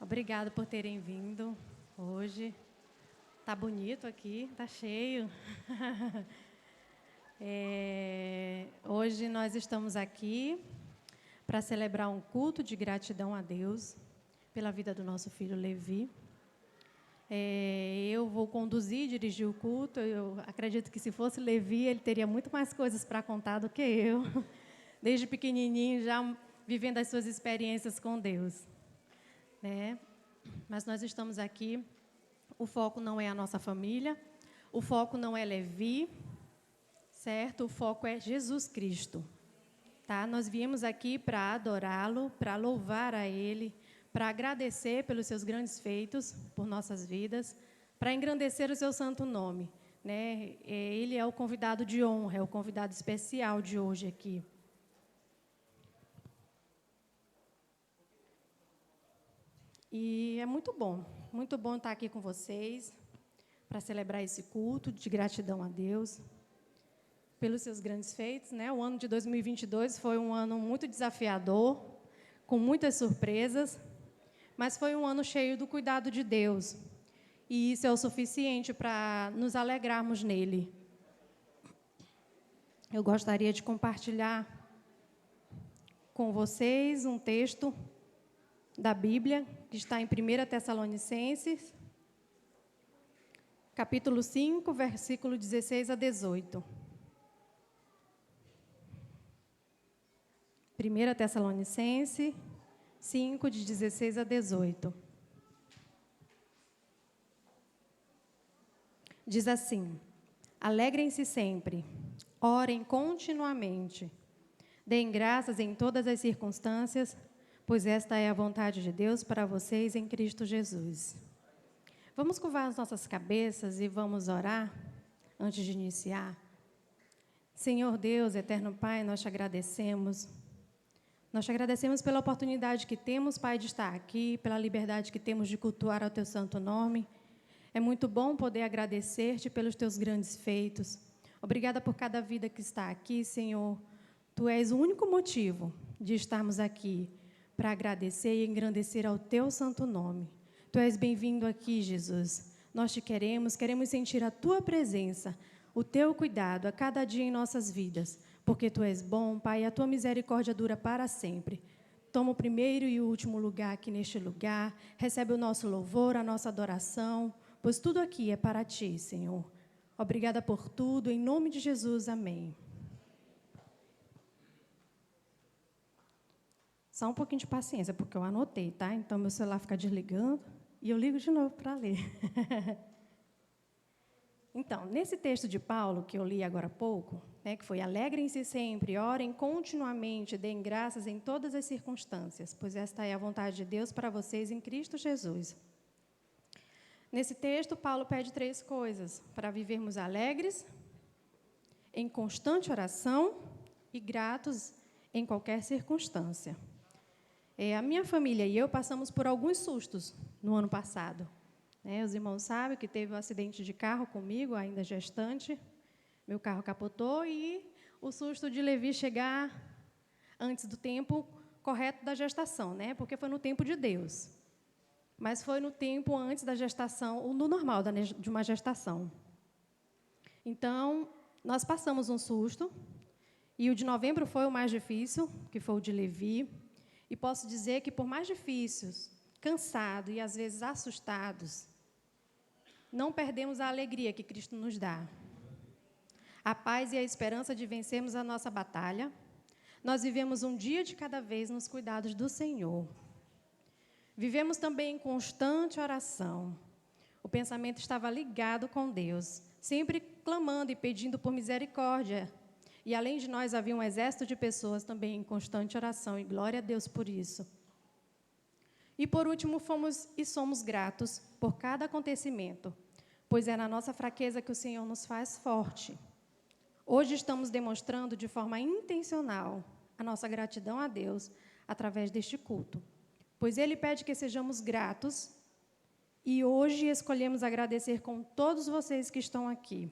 Obrigada por terem vindo hoje. Tá bonito aqui, tá cheio. Hoje nós estamos aqui para celebrar um culto de gratidão a Deus pela vida do nosso filho Levi. Eu vou conduzir e dirigir o culto. Eu acredito que se fosse Levi, ele teria muito mais coisas para contar do que eu. Desde pequenininho, já vivendo as suas experiências com Deus. Mas nós estamos aqui, o foco não é a nossa família, o foco não é Levi, certo? O foco é Jesus Cristo, tá? Nós viemos aqui para adorá-lo, para louvar a Ele, para agradecer pelos seus grandes feitos por nossas vidas, para engrandecer o seu santo nome, né? Ele é o convidado de honra, é o convidado especial de hoje aqui. E é muito bom estar aqui com vocês para celebrar esse culto de gratidão a Deus pelos seus grandes feitos, né? O ano de 2022 foi um ano muito desafiador, com muitas surpresas, mas foi um ano cheio do cuidado de Deus. E isso é o suficiente para nos alegrarmos nele. Eu gostaria de compartilhar com vocês um texto da Bíblia, que está em 1 Tessalonicenses, capítulo 5, versículo 16 a 18. 1 Tessalonicenses 5, de 16 a 18. Diz assim: alegrem-se sempre, orem continuamente, deem graças em todas as circunstâncias, pois esta é a vontade de Deus para vocês em Cristo Jesus. Vamos curvar as nossas cabeças e vamos orar antes de iniciar. Senhor Deus, eterno Pai, nós te agradecemos. Nós te agradecemos pela oportunidade que temos, Pai, de estar aqui, pela liberdade que temos de cultuar ao teu santo nome. É muito bom poder agradecer-te pelos teus grandes feitos. Obrigada por cada vida que está aqui, Senhor. Tu és o único motivo de estarmos aqui, para agradecer e engrandecer ao teu santo nome. Tu és bem-vindo aqui, Jesus. Nós te queremos sentir a tua presença, o teu cuidado a cada dia em nossas vidas, porque tu és bom, Pai, e a tua misericórdia dura para sempre. Toma o primeiro e o último lugar aqui neste lugar, recebe o nosso louvor, a nossa adoração, pois tudo aqui é para ti, Senhor. Obrigada por tudo, em nome de Jesus, amém. Só um pouquinho de paciência, porque eu anotei, tá? Então, meu celular fica desligando e eu ligo de novo para ler. Então, nesse texto de Paulo, que eu li agora há pouco, né, que foi: alegrem-se sempre, orem continuamente, deem graças em todas as circunstâncias, pois esta é a vontade de Deus para vocês em Cristo Jesus. Nesse texto, Paulo pede 3 coisas: para vivermos alegres, em constante oração e gratos em qualquer circunstância. A minha família e eu passamos por alguns sustos no ano passado. Os irmãos sabem que teve um acidente de carro comigo, ainda gestante. Meu carro capotou e o susto de Levi chegar antes do tempo correto da gestação, né? Porque foi no tempo de Deus. Mas foi no tempo antes da gestação, no normal de uma gestação. Então, nós passamos um susto, e o de novembro foi o mais difícil, que foi o de Levi. E posso dizer que, por mais difíceis, cansados e, às vezes, assustados, não perdemos a alegria que Cristo nos dá. A paz e a esperança de vencermos a nossa batalha. Nós vivemos um dia de cada vez nos cuidados do Senhor. Vivemos também em constante oração. O pensamento estava ligado com Deus, sempre clamando e pedindo por misericórdia. E, além de nós, havia um exército de pessoas também em constante oração, e glória a Deus por isso. E, por último, fomos e somos gratos por cada acontecimento, pois é na nossa fraqueza que o Senhor nos faz forte. Hoje estamos demonstrando de forma intencional a nossa gratidão a Deus através deste culto, pois Ele pede que sejamos gratos, e hoje escolhemos agradecer com todos vocês que estão aqui.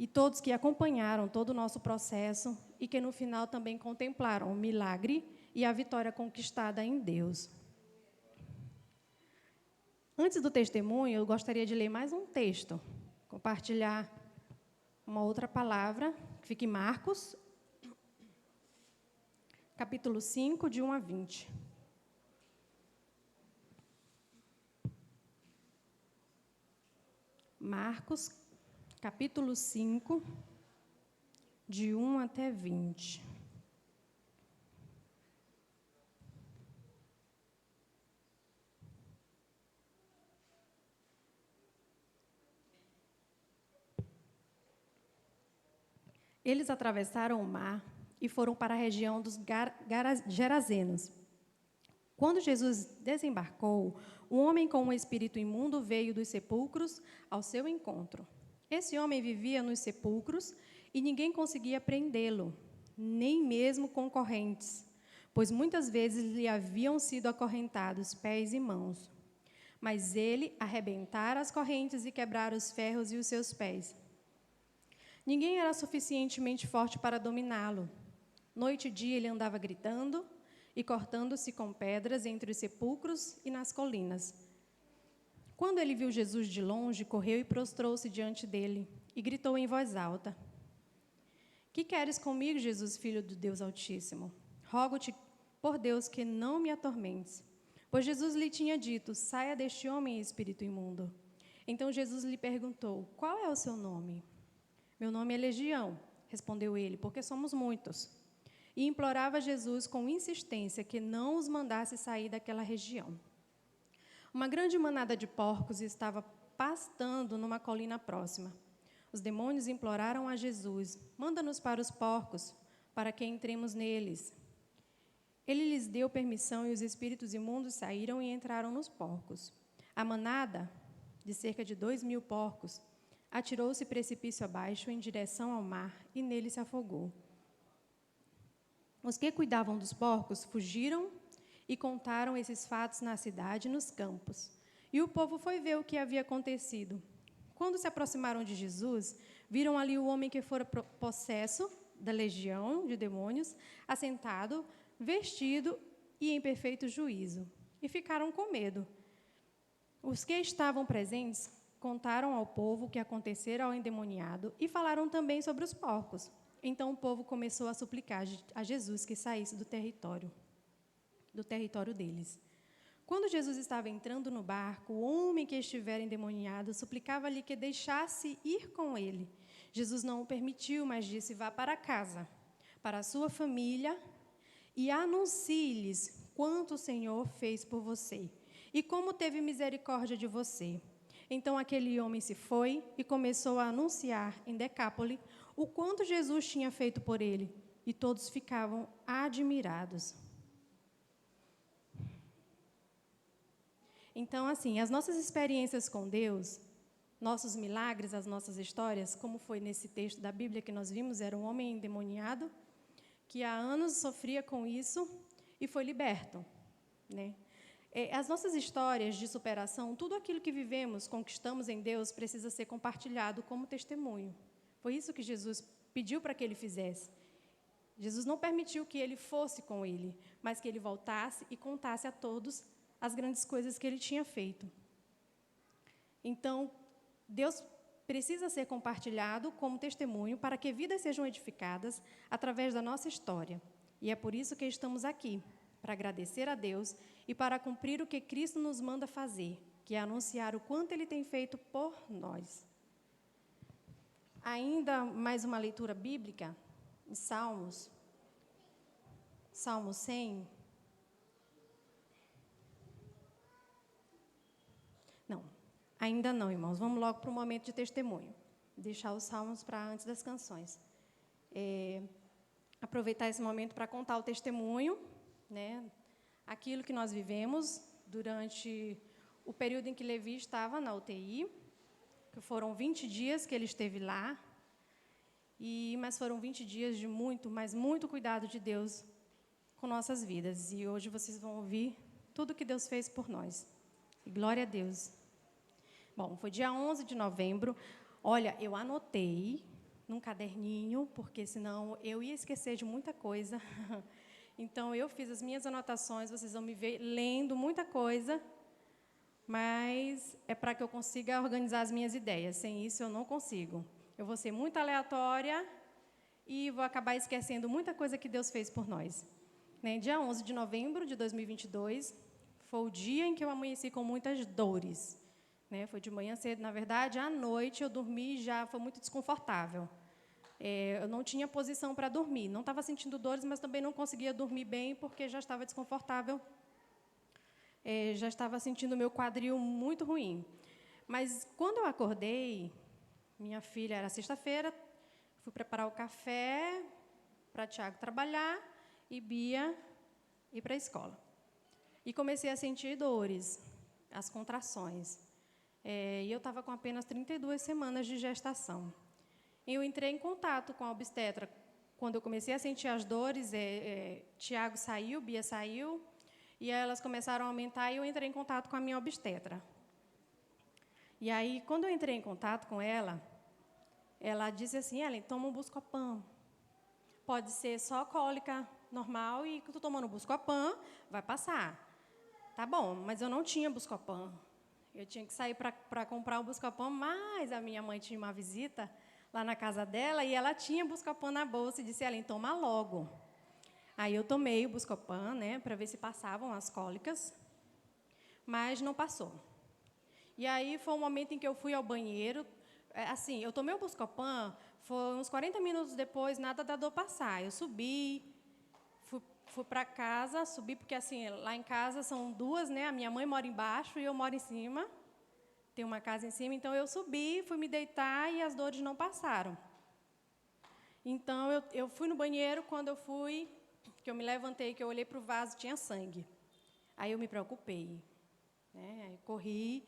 E todos que acompanharam todo o nosso processo e que, no final, também contemplaram o milagre e a vitória conquistada em Deus. Antes do testemunho, eu gostaria de ler mais um texto, compartilhar uma outra palavra, que fica em Marcos, capítulo 5, de 1 a 20. Marcos, capítulo 5, de 1 até 20. Eles atravessaram o mar e foram para a região dos Gerazenos. Quando Jesus desembarcou, um homem com um espírito imundo veio dos sepulcros ao seu encontro. Esse homem vivia nos sepulcros e ninguém conseguia prendê-lo, nem mesmo com correntes, pois muitas vezes lhe haviam sido acorrentados pés e mãos. Mas ele arrebentara as correntes e quebrara os ferros e os seus pés. Ninguém era suficientemente forte para dominá-lo. Noite e dia ele andava gritando e cortando-se com pedras entre os sepulcros e nas colinas. Quando ele viu Jesus de longe, correu e prostrou-se diante dele e gritou em voz alta: Que queres comigo, Jesus, filho do Deus Altíssimo? Rogo-te, por Deus, que não me atormentes. Pois Jesus lhe tinha dito: Saia deste homem, espírito imundo. Então Jesus lhe perguntou: Qual é o seu nome? Meu nome é Legião, respondeu ele, porque somos muitos. E implorava Jesus com insistência que não os mandasse sair daquela região. Uma grande manada de porcos estava pastando numa colina próxima. Os demônios imploraram a Jesus: Manda-nos para os porcos, para que entremos neles. Ele lhes deu permissão e os espíritos imundos saíram e entraram nos porcos. A manada, de cerca de 2.000 porcos, atirou-se precipício abaixo em direção ao mar e nele se afogou. Os que cuidavam dos porcos fugiram e contaram esses fatos na cidade e nos campos. E o povo foi ver o que havia acontecido. Quando se aproximaram de Jesus, viram ali o homem que fora possesso da legião de demônios, assentado, vestido e em perfeito juízo, e ficaram com medo. Os que estavam presentes contaram ao povo o que acontecera ao endemoniado e falaram também sobre os porcos. Então o povo começou a suplicar a Jesus que saísse do território deles. Quando Jesus estava entrando no barco, o homem que estivera endemoniado suplicava-lhe que deixasse ir com ele. Jesus não o permitiu, mas disse: Vá para casa, para a sua família, e anuncie-lhes quanto o Senhor fez por você e como teve misericórdia de você. Então aquele homem se foi e começou a anunciar em Decápole o quanto Jesus tinha feito por ele, e todos ficavam admirados. Então, assim, as nossas experiências com Deus, nossos milagres, as nossas histórias, como foi nesse texto da Bíblia que nós vimos, era um homem endemoniado que há anos sofria com isso e foi liberto, né? As nossas histórias de superação, tudo aquilo que vivemos, conquistamos em Deus, precisa ser compartilhado como testemunho. Foi isso que Jesus pediu para que ele fizesse. Jesus não permitiu que ele fosse com ele, mas que ele voltasse e contasse a todos as grandes coisas que ele tinha feito. Então, Deus precisa ser compartilhado como testemunho para que vidas sejam edificadas através da nossa história. E é por isso que estamos aqui, para agradecer a Deus e para cumprir o que Cristo nos manda fazer, que é anunciar o quanto Ele tem feito por nós. Ainda mais uma leitura bíblica, em Salmos. Salmo 100. Não, ainda não, irmãos. Vamos logo para o momento de testemunho. Deixar os salmos para antes das canções. Aproveitar esse momento para contar o testemunho, né? Aquilo que nós vivemos durante o período em que Levi estava na UTI, que foram 20 dias que ele esteve lá, mas foram 20 dias de muito, mas muito cuidado de Deus com nossas vidas. E hoje vocês vão ouvir tudo que Deus fez por nós. E glória a Deus. Bom, foi dia 11 de novembro. Olha, eu anotei num caderninho, porque senão eu ia esquecer de muita coisa. Então, eu fiz as minhas anotações, vocês vão me ver lendo muita coisa, mas é para que eu consiga organizar as minhas ideias. Sem isso, eu não consigo. Eu vou ser muito aleatória e vou acabar esquecendo muita coisa que Deus fez por nós. Dia 11 de novembro de 2022, foi o dia em que eu amanheci com muitas dores. Foi de manhã cedo, na verdade, à noite eu dormi e já foi muito desconfortável. Eu não tinha posição para dormir, não estava sentindo dores, mas também não conseguia dormir bem porque já estava desconfortável, já estava sentindo o meu quadril muito ruim. Mas, quando eu acordei, minha filha, era sexta-feira, fui preparar o café para Tiago trabalhar e Bia ir para a escola. E comecei a sentir dores, as contrações. E eu estava com apenas 32 semanas de gestação. Eu entrei em contato com a obstetra. Quando eu comecei a sentir as dores, Tiago saiu, Bia saiu, e elas começaram a aumentar, e eu entrei em contato com a minha obstetra. E aí, quando eu entrei em contato com ela disse assim: Ellen, toma um Buscopan. Pode ser só cólica normal, e tu tomando Buscopan, vai passar. Tá bom, mas eu não tinha Buscopan. Eu tinha que sair para comprar o Buscopan, mas a minha mãe tinha uma visita lá na casa dela, e ela tinha Buscopan na bolsa, e disse: Ellen, toma logo. Aí eu tomei o Buscopan, para ver se passavam as cólicas, mas não passou. E aí foi um momento em que eu fui ao banheiro. Assim, eu tomei o Buscopan, foi uns 40 minutos depois, nada da dor passar. Eu subi, fui para casa, subi, porque assim, lá em casa são duas, a minha mãe mora embaixo e eu moro em cima. Tem uma casa em cima, então eu subi, fui me deitar e as dores não passaram. Então, eu fui no banheiro, quando eu fui, que eu me levantei, que eu olhei para o vaso, tinha sangue. Aí eu me preocupei. Aí corri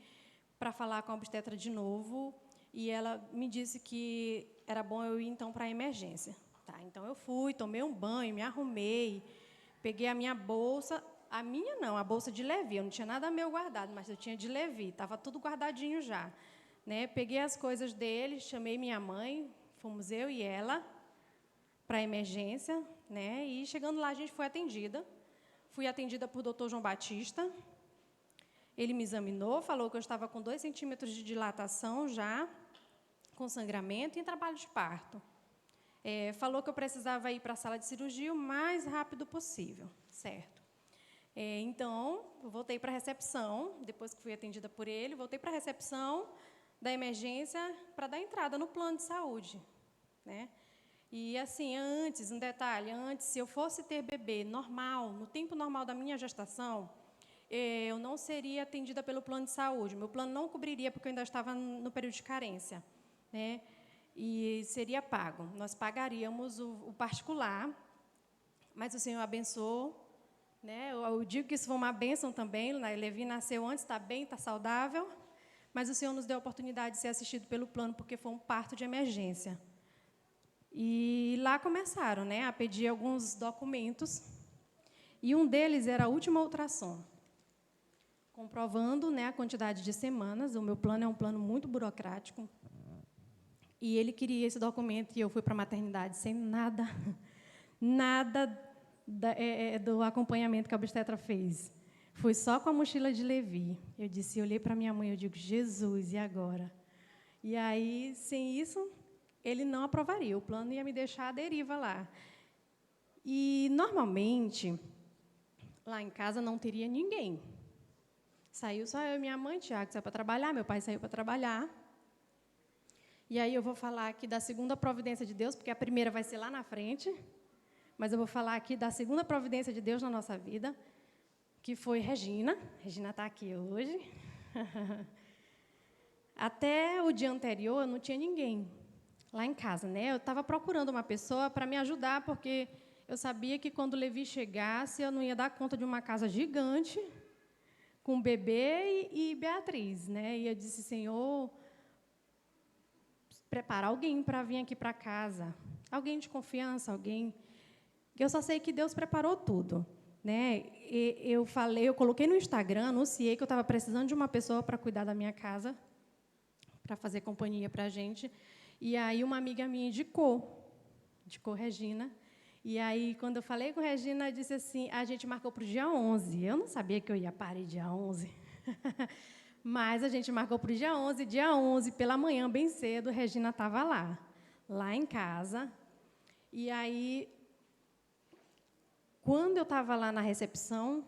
para falar com a obstetra de novo, e ela me disse que era bom eu ir, então, para a emergência. Então, eu fui, tomei um banho, me arrumei, peguei a minha bolsa, a minha não, a bolsa de Levi, eu não tinha nada meu guardado, mas eu tinha de Levi, estava tudo guardadinho já. Peguei as coisas dele, chamei minha mãe, fomos eu e ela para a emergência, e chegando lá a gente foi atendida. Fui atendida por Dr. João Batista. Ele me examinou, falou que eu estava com 2 centímetros de dilatação já, com sangramento e em trabalho de parto. Falou que eu precisava ir para a sala de cirurgia o mais rápido possível, certo? Então, eu voltei para a recepção, depois que fui atendida por ele, voltei para a recepção da emergência para dar entrada no plano de saúde. E, assim, um detalhe, antes, se eu fosse ter bebê normal, no tempo normal da minha gestação, eu não seria atendida pelo plano de saúde. Meu plano não cobriria, porque eu ainda estava no período de carência. E seria pago. Nós pagaríamos o particular, mas o Senhor abençoou. Eu digo que isso foi uma bênção também. Levi nasceu antes, está bem, está saudável, mas o Senhor nos deu a oportunidade de ser assistido pelo plano, porque foi um parto de emergência. E lá começaram a pedir alguns documentos, e um deles era a última ultrassom, comprovando a quantidade de semanas. O meu plano é um plano muito burocrático, e ele queria esse documento, e eu fui para a maternidade sem nada do acompanhamento que a obstetra fez. Fui só com a mochila de Levi. Eu olhei para minha mãe, eu digo: Jesus, e agora? E aí, sem isso, ele não aprovaria, o plano ia me deixar à deriva lá. E, normalmente, lá em casa não teria ninguém. Saiu só eu e minha mãe, Tiago saiu para trabalhar, meu pai saiu para trabalhar. E aí eu vou falar aqui da segunda providência de Deus, porque a primeira vai ser lá na frente, mas eu vou falar aqui da segunda providência de Deus na nossa vida, que foi Regina. Regina está aqui hoje. Até o dia anterior, eu não tinha ninguém lá em casa, Eu estava procurando uma pessoa para me ajudar, porque eu sabia que quando o Levi chegasse, eu não ia dar conta de uma casa gigante, com bebê e Beatriz, E eu disse: Senhor, prepara alguém para vir aqui para casa, alguém de confiança, alguém. Eu só sei que Deus preparou tudo, eu coloquei no Instagram, anunciei que eu estava precisando de uma pessoa para cuidar da minha casa, para fazer companhia para a gente. E aí uma amiga minha indicou Regina. E aí, quando eu falei com Regina, disse assim, a gente marcou para o dia 11. Eu não sabia que eu ia parir dia 11. Mas a gente marcou para o dia 11. Dia 11, pela manhã, bem cedo, Regina estava lá em casa. E aí, quando eu estava lá na recepção,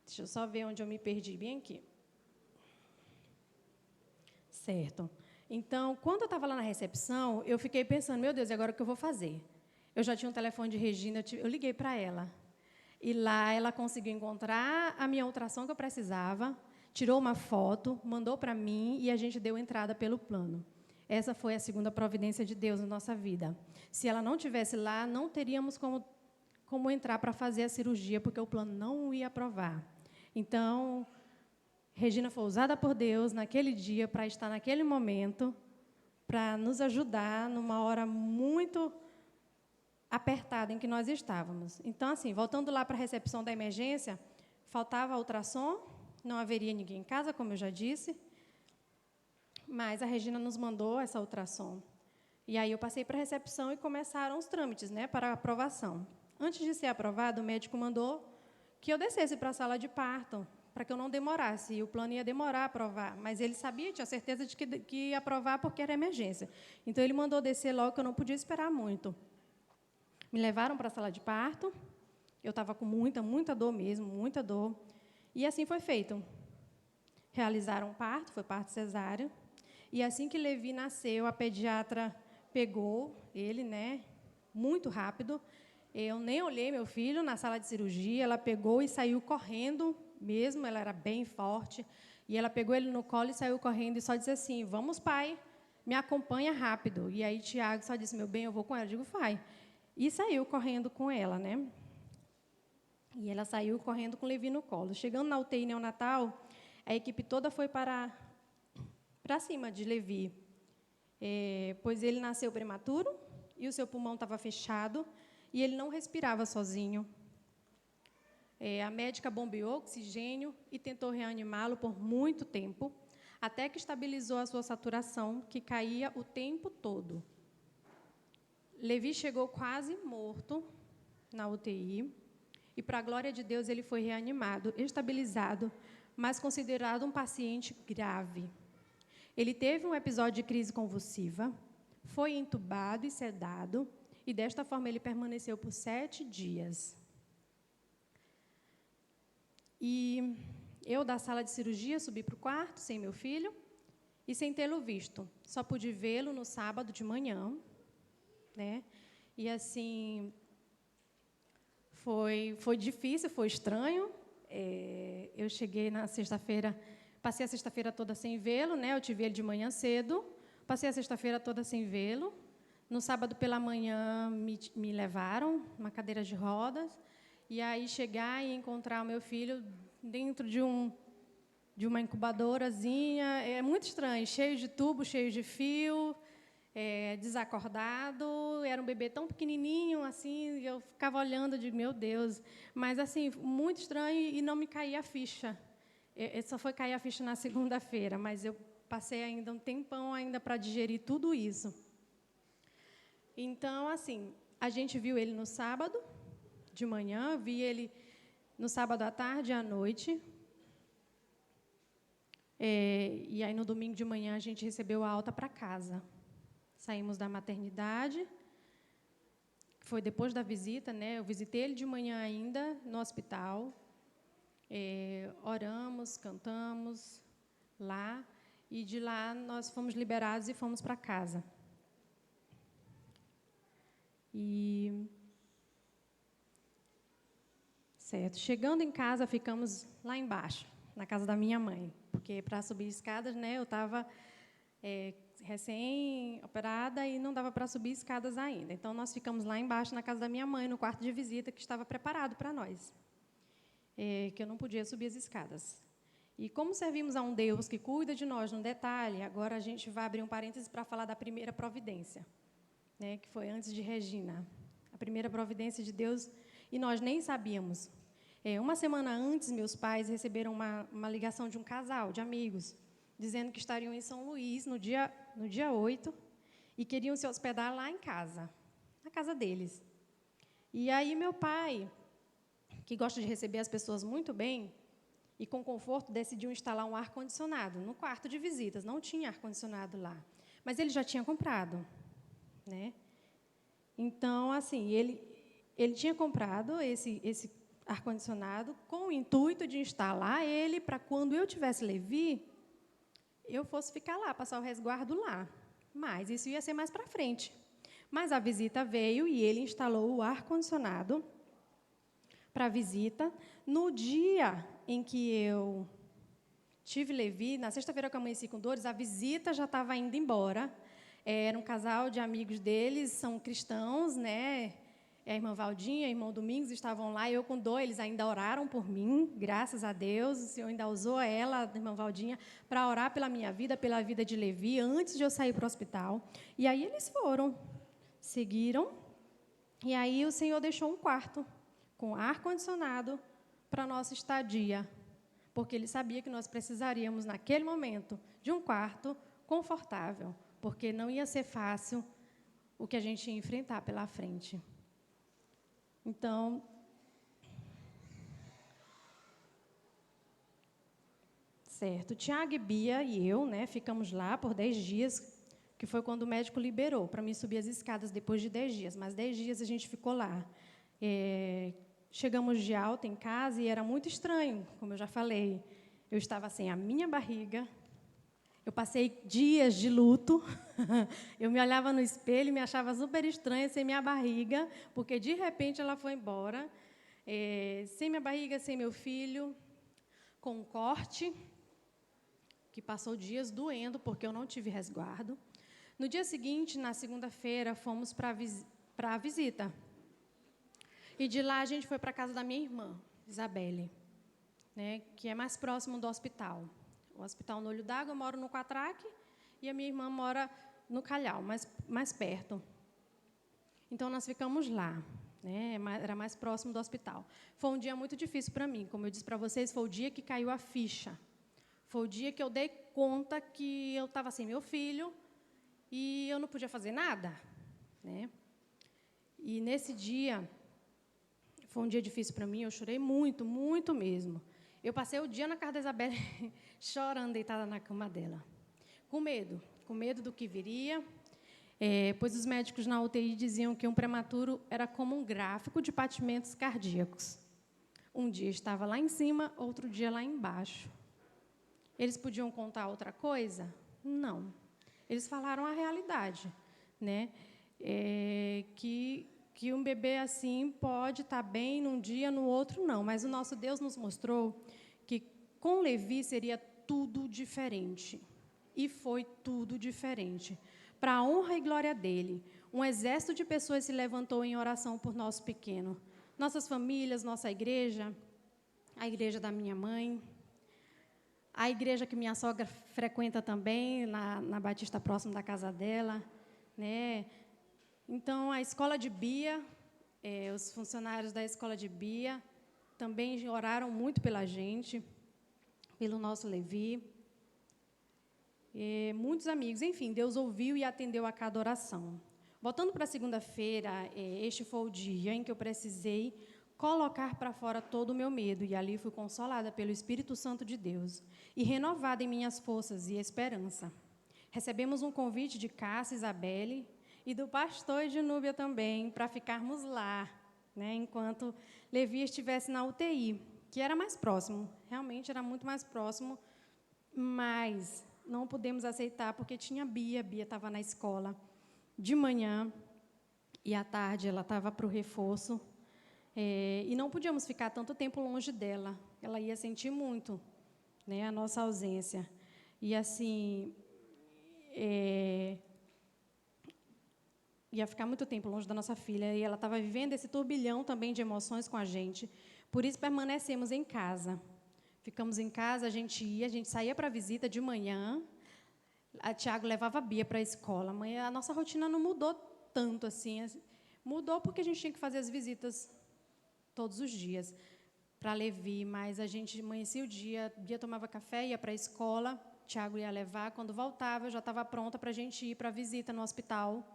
deixa eu só ver onde eu me perdi, bem aqui. Certo. Então, quando eu estava lá na recepção, eu fiquei pensando, meu Deus, e agora o que eu vou fazer? Eu já tinha um telefone de Regina, eu liguei para ela. E lá ela conseguiu encontrar a minha ultrassom que eu precisava, tirou uma foto, mandou para mim e a gente deu entrada pelo plano. Essa foi a segunda providência de Deus na nossa vida. Se ela não estivesse lá, não teríamos como entrar para fazer a cirurgia, porque o plano não ia aprovar. Então, Regina foi usada por Deus naquele dia para estar naquele momento, para nos ajudar numa hora muito apertada em que nós estávamos. Então, assim, voltando lá para a recepção da emergência, faltava ultrassom, não haveria ninguém em casa, como eu já disse, mas a Regina nos mandou essa ultrassom. E aí eu passei para a recepção e começaram os trâmites, né, para a aprovação. Antes de ser aprovado, o médico mandou que eu descesse para a sala de parto, para que eu não demorasse. E o plano ia demorar a aprovar, mas ele sabia, tinha certeza de que ia aprovar porque era emergência. Então, ele mandou descer logo, que eu não podia esperar muito. Me levaram para a sala de parto. Eu estava com muita dor mesmo, muita dor. E assim foi feito. Realizaram o parto, foi parto cesáreo. E assim que Levi nasceu, a pediatra pegou ele, né, muito rápido. Eu nem olhei meu filho na sala de cirurgia, ela pegou e saiu correndo mesmo, ela era bem forte. E ela pegou ele no colo e saiu correndo e só disse assim, vamos, pai, me acompanha rápido. E aí Tiago só disse, meu bem, eu vou com ela. Eu digo, vai. E saiu correndo com ela, né? E ela saiu correndo com o Levi no colo. Chegando na UTI neonatal, a equipe toda foi para cima de Levi, pois ele nasceu prematuro e o seu pulmão estava fechado e ele não respirava sozinho. A médica bombeou oxigênio e tentou reanimá-lo por muito tempo, até que estabilizou a sua saturação, que caía o tempo todo. Levi chegou quase morto na UTI, e, para a glória de Deus, ele foi reanimado, estabilizado, mas considerado um paciente grave. Ele teve um episódio de crise convulsiva, foi entubado e sedado, e, desta forma, ele permaneceu por 7 dias. E eu, da sala de cirurgia, subi para o quarto, sem meu filho, e sem tê-lo visto. Só pude vê-lo no sábado de manhã, né? E, assim, foi difícil, foi estranho. Eu cheguei na sexta-feira, passei a sexta-feira toda sem vê-lo, né? Eu tive ele de manhã cedo, passei a sexta-feira toda sem vê-lo. No sábado pela manhã me levaram uma cadeira de rodas, e aí chegar e encontrar o meu filho dentro de uma incubadorazinha, é muito estranho, cheio de tubo, cheio de fio, desacordado, era um bebê tão pequenininho, assim, eu ficava olhando, de meu Deus, mas assim, muito estranho e não me caía a ficha. Só foi cair a ficha na segunda-feira, mas eu passei ainda um tempão ainda para digerir tudo isso. Então, assim, a gente viu ele no sábado de manhã, vi ele no sábado à tarde e à noite. E aí, no domingo de manhã, a gente recebeu a alta para casa. Saímos da maternidade, foi depois da visita, né? Eu visitei ele de manhã ainda, no hospital. Oramos, cantamos lá, e de lá nós fomos liberados e fomos para casa. Certo. Chegando em casa, ficamos lá embaixo, na casa da minha mãe, porque para subir escadas, né, eu estava recém-operada e não dava para subir escadas ainda. Então, nós ficamos lá embaixo, na casa da minha mãe, no quarto de visita, que estava preparado para nós, que eu não podia subir as escadas. E como servimos a um Deus que cuida de nós no detalhe, agora a gente vai abrir um parênteses para falar da primeira providência, né, que foi antes de Regina. A primeira providência de Deus, e nós nem sabíamos. Uma semana antes, meus pais receberam uma ligação de um casal, de amigos, dizendo que estariam em São Luís no dia 8 e queriam se hospedar lá em casa, na casa deles. E aí, meu pai, que gosta de receber as pessoas muito bem, e, com conforto, decidiu instalar um ar-condicionado no quarto de visitas. Não tinha ar-condicionado lá, mas ele já tinha comprado, né? Então, assim, ele tinha comprado esse ar-condicionado com o intuito de instalar ele para, quando eu tivesse Levi, eu fosse ficar lá, passar o resguardo lá. Mas isso ia ser mais para frente. Mas a visita veio e ele instalou o ar-condicionado para a visita. No dia em que eu tive Levi, na sexta-feira que eu amanheci com dores, a visita já estava indo embora. Era um casal de amigos deles, são cristãos, né? A irmã Valdinha, o irmão Domingos estavam lá, eu com dor, eles ainda oraram por mim, graças a Deus. O Senhor ainda usou ela, a irmã Valdinha, para orar pela minha vida, pela vida de Levi, antes de eu sair para o hospital. E aí eles foram, seguiram, e aí o Senhor deixou um quarto com ar-condicionado para a nossa estadia, porque Ele sabia que nós precisaríamos, naquele momento, de um quarto confortável, porque não ia ser fácil o que a gente ia enfrentar pela frente. Então, certo, Tiago e Bia e eu, né, ficamos lá por 10 dias, que foi quando o médico liberou para mim subir as escadas depois de 10 dias, mas 10 dias a gente ficou lá. Chegamos de alta em casa e era muito estranho, como eu já falei. Eu estava sem a minha barriga, eu passei dias de luto, eu me olhava no espelho e me achava super estranha sem minha barriga, porque, de repente, ela foi embora, sem minha barriga, sem meu filho, com um corte, que passou dias doendo, porque eu não tive resguardo. No dia seguinte, na segunda-feira, fomos para a visita. E de lá a gente foi para a casa da minha irmã, Isabelle, né, que é mais próximo do hospital. O hospital no Olho d'Água, eu moro no Quatraque, e a minha irmã mora no Calhau, mais perto. Então, nós ficamos lá, né, era mais próximo do hospital. Foi um dia muito difícil para mim, como eu disse para vocês, foi o dia que caiu a ficha. Foi o dia que eu dei conta que eu estava sem meu filho e eu não podia fazer nada, né? E, nesse dia, foi um dia difícil para mim, eu chorei muito, muito mesmo. Eu passei o dia na casa da Isabelle, chorando, deitada na cama dela, com medo do que viria, pois os médicos na UTI diziam que um prematuro era como um gráfico de batimentos cardíacos. Um dia estava lá em cima, outro dia lá embaixo. Eles podiam contar outra coisa? Não. Eles falaram a realidade, né? Que um bebê assim pode estar bem num dia, no outro não. Mas o nosso Deus nos mostrou que com Levi seria tudo diferente. E foi tudo diferente. Para a honra e glória dele, um exército de pessoas se levantou em oração por nosso pequeno. Nossas famílias, nossa igreja, a igreja da minha mãe, a igreja que minha sogra frequenta também, na Batista, próximo da casa dela, né? Então, a escola de Bia, os funcionários da escola de Bia também oraram muito pela gente, pelo nosso Levi. Muitos amigos, enfim, Deus ouviu e atendeu a cada oração. Voltando para a segunda-feira, este foi o dia em que eu precisei colocar para fora todo o meu medo, e ali fui consolada pelo Espírito Santo de Deus e renovada em minhas forças e esperança. Recebemos um convite de Cássia, Isabelle, e do pastor e de Núbia também, para ficarmos lá, né, enquanto Levi estivesse na UTI, que era mais próximo, realmente era muito mais próximo, mas não pudemos aceitar porque tinha Bia estava na escola de manhã e à tarde ela estava para o reforço, e não podíamos ficar tanto tempo longe dela, ela ia sentir muito, né, a nossa ausência. E assim, ia ficar muito tempo longe da nossa filha, e ela estava vivendo esse turbilhão também de emoções com a gente. Por isso, permanecemos em casa. Ficamos em casa, a gente saía para a visita de manhã, a Tiago levava a Bia para a escola. A nossa rotina não mudou tanto assim. Mudou porque a gente tinha que fazer as visitas todos os dias para Levi, mas a gente amanhecia o dia, Bia tomava café, ia para a escola, Tiago ia levar. Quando voltava, eu já estava pronta para a gente ir para a visita no hospital,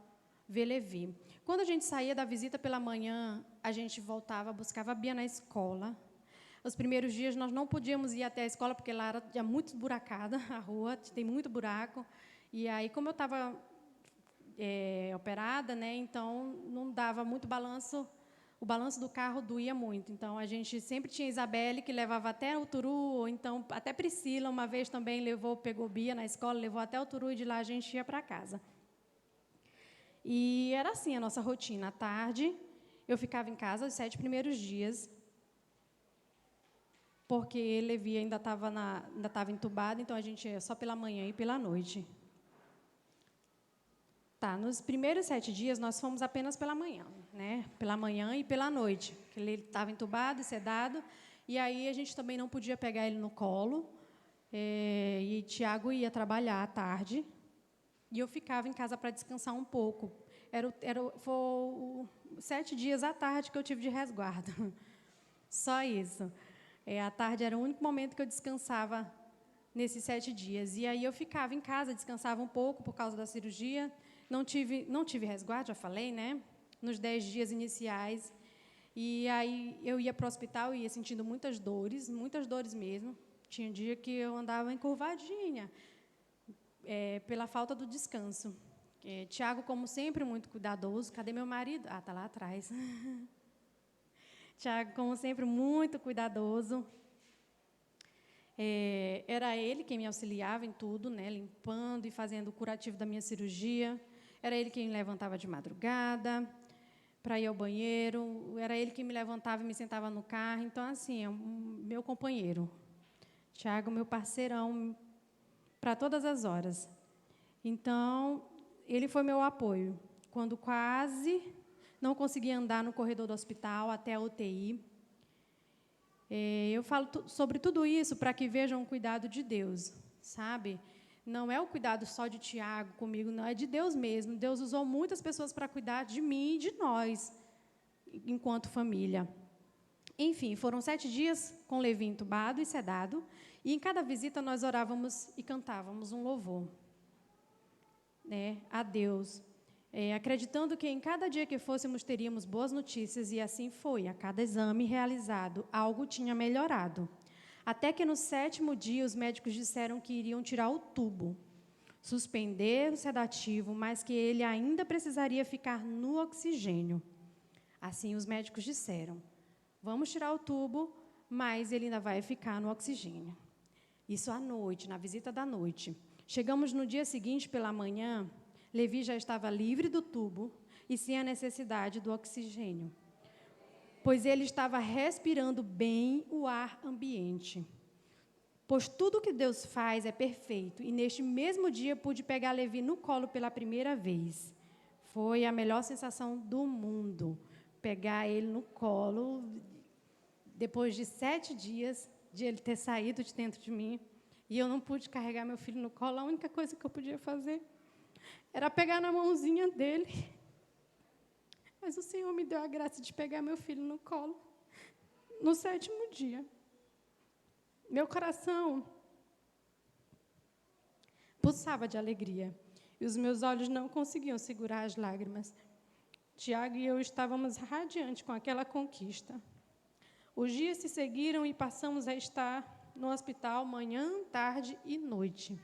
ver Levi. Quando a gente saía da visita pela manhã, a gente voltava, buscava a Bia na escola. Os primeiros dias nós não podíamos ir até a escola, porque lá era muito esburacada a rua, tem muito buraco. E aí, como eu estava operada, né, então não dava muito balanço, o balanço do carro doía muito. Então, a gente sempre tinha Isabelle, que levava até o Turu, ou então até Priscila, uma vez também pegou Bia na escola, levou até o Turu, e de lá a gente ia para casa. E era assim a nossa rotina. À tarde, eu ficava em casa os 7 primeiros dias, porque Levi ainda estava entubado, então a gente ia só pela manhã e pela noite. Tá, nos primeiros 7 dias, nós fomos apenas pela manhã, né? Pela manhã e pela noite, porque ele estava entubado e sedado, e aí a gente também não podia pegar ele no colo, e Tiago ia trabalhar à tarde, e eu ficava em casa para descansar um pouco. Foi 7 dias à tarde que eu tive de resguardo, só isso. À tarde era o único momento que eu descansava nesses 7 dias, e aí eu ficava em casa, descansava um pouco por causa da cirurgia. Não tive resguardo, já falei, né? Nos 10 dias iniciais. E aí eu ia para o hospital e ia sentindo muitas dores mesmo. Tinha dia que eu andava encurvadinha, pela falta do descanso. Tiago, como sempre, muito cuidadoso. Cadê meu marido? Ah, está lá atrás. Tiago, como sempre, muito cuidadoso. Era ele quem me auxiliava em tudo, né? Limpando e fazendo o curativo da minha cirurgia. Era ele quem me levantava de madrugada para ir ao banheiro. Era ele quem me levantava e me sentava no carro. Então, assim, é meu companheiro. Tiago, meu parceirão para todas as horas. Então, ele foi meu apoio. Quando quase não conseguia andar no corredor do hospital até a UTI. Eu falo sobre tudo isso para que vejam o cuidado de Deus, sabe? Não é o cuidado só de Tiago comigo, não, é de Deus mesmo. Deus usou muitas pessoas para cuidar de mim e de nós, enquanto família. Enfim, foram 7 dias com Levi entubado e sedado, e em cada visita nós orávamos e cantávamos um louvor, né, a Deus, acreditando que em cada dia que fôssemos teríamos boas notícias, e assim foi. A cada exame realizado, algo tinha melhorado. Até que no 7º dia, os médicos disseram que iriam tirar o tubo, suspender o sedativo, mas que ele ainda precisaria ficar no oxigênio. Assim, os médicos disseram: vamos tirar o tubo, mas ele ainda vai ficar no oxigênio. Isso à noite, na visita da noite. Chegamos no dia seguinte, pela manhã, Levi já estava livre do tubo e sem a necessidade do oxigênio, pois ele estava respirando bem o ar ambiente. Pois tudo que Deus faz é perfeito, e neste mesmo dia pude pegar Levi no colo pela primeira vez. Foi a melhor sensação do mundo, pegar ele no colo, depois de 7 dias de ele ter saído de dentro de mim, e eu não pude carregar meu filho no colo. A única coisa que eu podia fazer era pegar na mãozinha dele. Mas o Senhor me deu a graça de pegar meu filho no colo no 7º dia. Meu coração pulsava de alegria e os meus olhos não conseguiam segurar as lágrimas. Tiago e eu estávamos radiantes com aquela conquista. Os dias se seguiram e passamos a estar no hospital manhã, tarde e noite.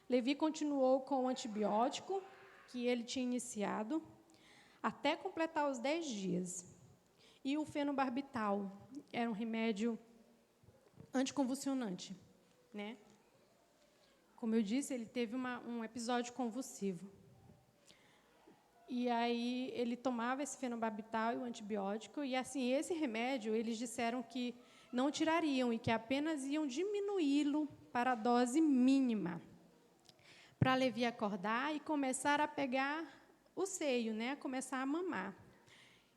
Levi continuou com o antibiótico que ele tinha iniciado até completar os 10 dias. E o fenobarbital era um remédio anticonvulsionante, né? Como eu disse, ele teve um episódio convulsivo. E aí ele tomava esse fenobarbital e o antibiótico, e assim, esse remédio, eles disseram que não tirariam e que apenas iam diminuí-lo para a dose mínima, para Levi acordar e começar a pegar o seio, né? Começar a mamar.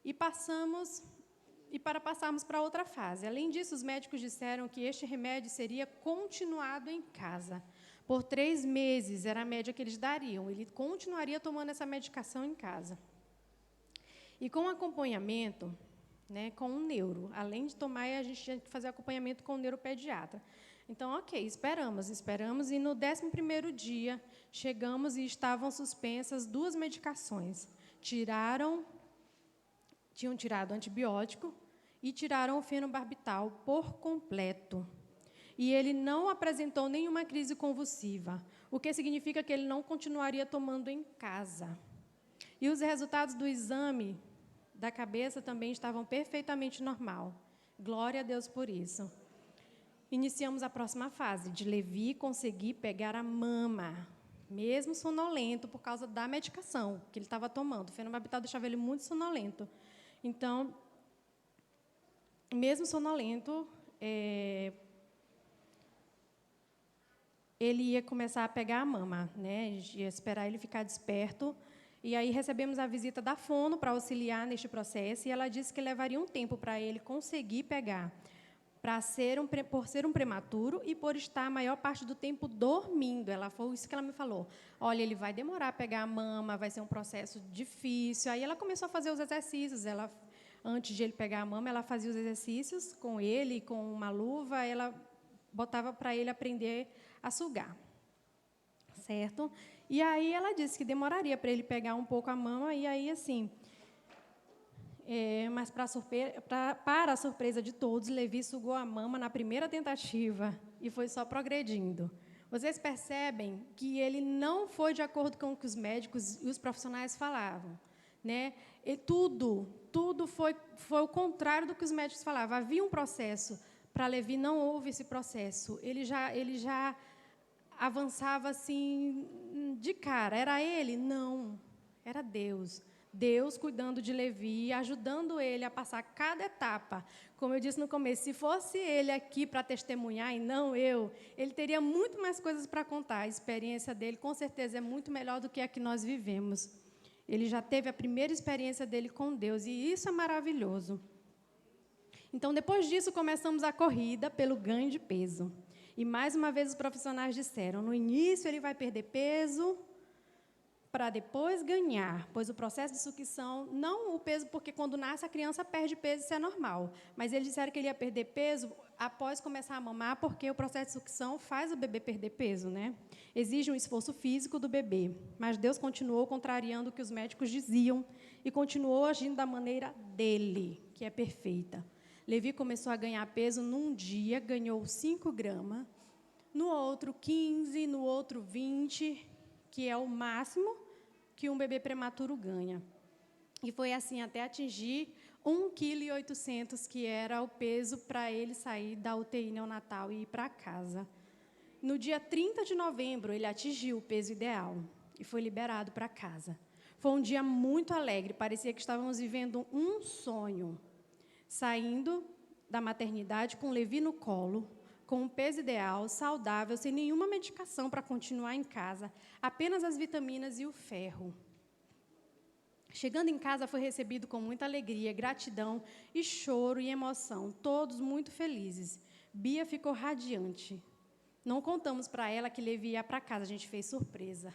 E para passarmos para outra fase. Além disso, os médicos disseram que este remédio seria continuado em casa. Por 3 meses era a média que eles dariam. Ele continuaria tomando essa medicação em casa. E com acompanhamento, né, com um neuro. Além de tomar, a gente tinha que fazer acompanhamento com o neuropediatra. Então, ok, esperamos, e no 11º dia, chegamos e estavam suspensas 2 medicações. Tinham tirado o antibiótico e tiraram o fenobarbital por completo. E ele não apresentou nenhuma crise convulsiva, o que significa que ele não continuaria tomando em casa. E os resultados do exame da cabeça também estavam perfeitamente normal. Glória a Deus por isso. Iniciamos a próxima fase, de Levi conseguir pegar a mama, mesmo sonolento, por causa da medicação que ele estava tomando. O fenobarbital deixava ele muito sonolento. Então, mesmo sonolento, ele ia começar a pegar a mama, né? A gente ia esperar ele ficar desperto. E aí recebemos a visita da fono para auxiliar neste processo, e ela disse que levaria um tempo para ele conseguir pegar, por ser um prematuro e por estar a maior parte do tempo dormindo. Foi isso que ela me falou. Olha, ele vai demorar a pegar a mama, vai ser um processo difícil. Aí ela começou a fazer os exercícios. Antes de ele pegar a mama, ela fazia os exercícios com ele, com uma luva, ela botava para ele aprender a sugar. Certo? E aí ela disse que demoraria para ele pegar um pouco a mama, e aí, assim... mas, para a surpresa de todos, Levi sugou a mama na primeira tentativa e foi só progredindo. Vocês percebem que ele não foi de acordo com o que os médicos e os profissionais falavam, né? E tudo foi o contrário do que os médicos falavam. Havia um processo. Para Levi não houve esse processo. Ele já avançava assim de cara. Era ele? Não. Era Deus. Deus cuidando de Levi, ajudando ele a passar cada etapa. Como eu disse no começo, se fosse ele aqui para testemunhar e não eu, ele teria muito mais coisas para contar. A experiência dele, com certeza, é muito melhor do que a que nós vivemos. Ele já teve a primeira experiência dele com Deus, e isso é maravilhoso. Então, depois disso, começamos a corrida pelo ganho de peso. E, mais uma vez, os profissionais disseram, no início ele vai perder peso, para depois ganhar, pois o processo de sucção, não o peso, porque quando nasce a criança perde peso, isso é normal, mas eles disseram que ele ia perder peso após começar a mamar, porque o processo de sucção faz o bebê perder peso, né? Exige um esforço físico do bebê, mas Deus continuou contrariando o que os médicos diziam e continuou agindo da maneira dele, que é perfeita. Levi começou a ganhar peso num dia, ganhou 5 gramas, no outro 15, no outro 20, que é o máximo que um bebê prematuro ganha. E foi assim até atingir 1,8 kg, que era o peso para ele sair da UTI neonatal e ir para casa. No dia 30 de novembro, ele atingiu o peso ideal e foi liberado para casa. Foi um dia muito alegre, parecia que estávamos vivendo um sonho. Saindo da maternidade com Levi no colo, com um peso ideal, saudável, sem nenhuma medicação para continuar em casa, apenas as vitaminas e o ferro. Chegando em casa, foi recebido com muita alegria, gratidão e choro e emoção, todos muito felizes. Bia ficou radiante. Não contamos para ela que Levi ia para casa, a gente fez surpresa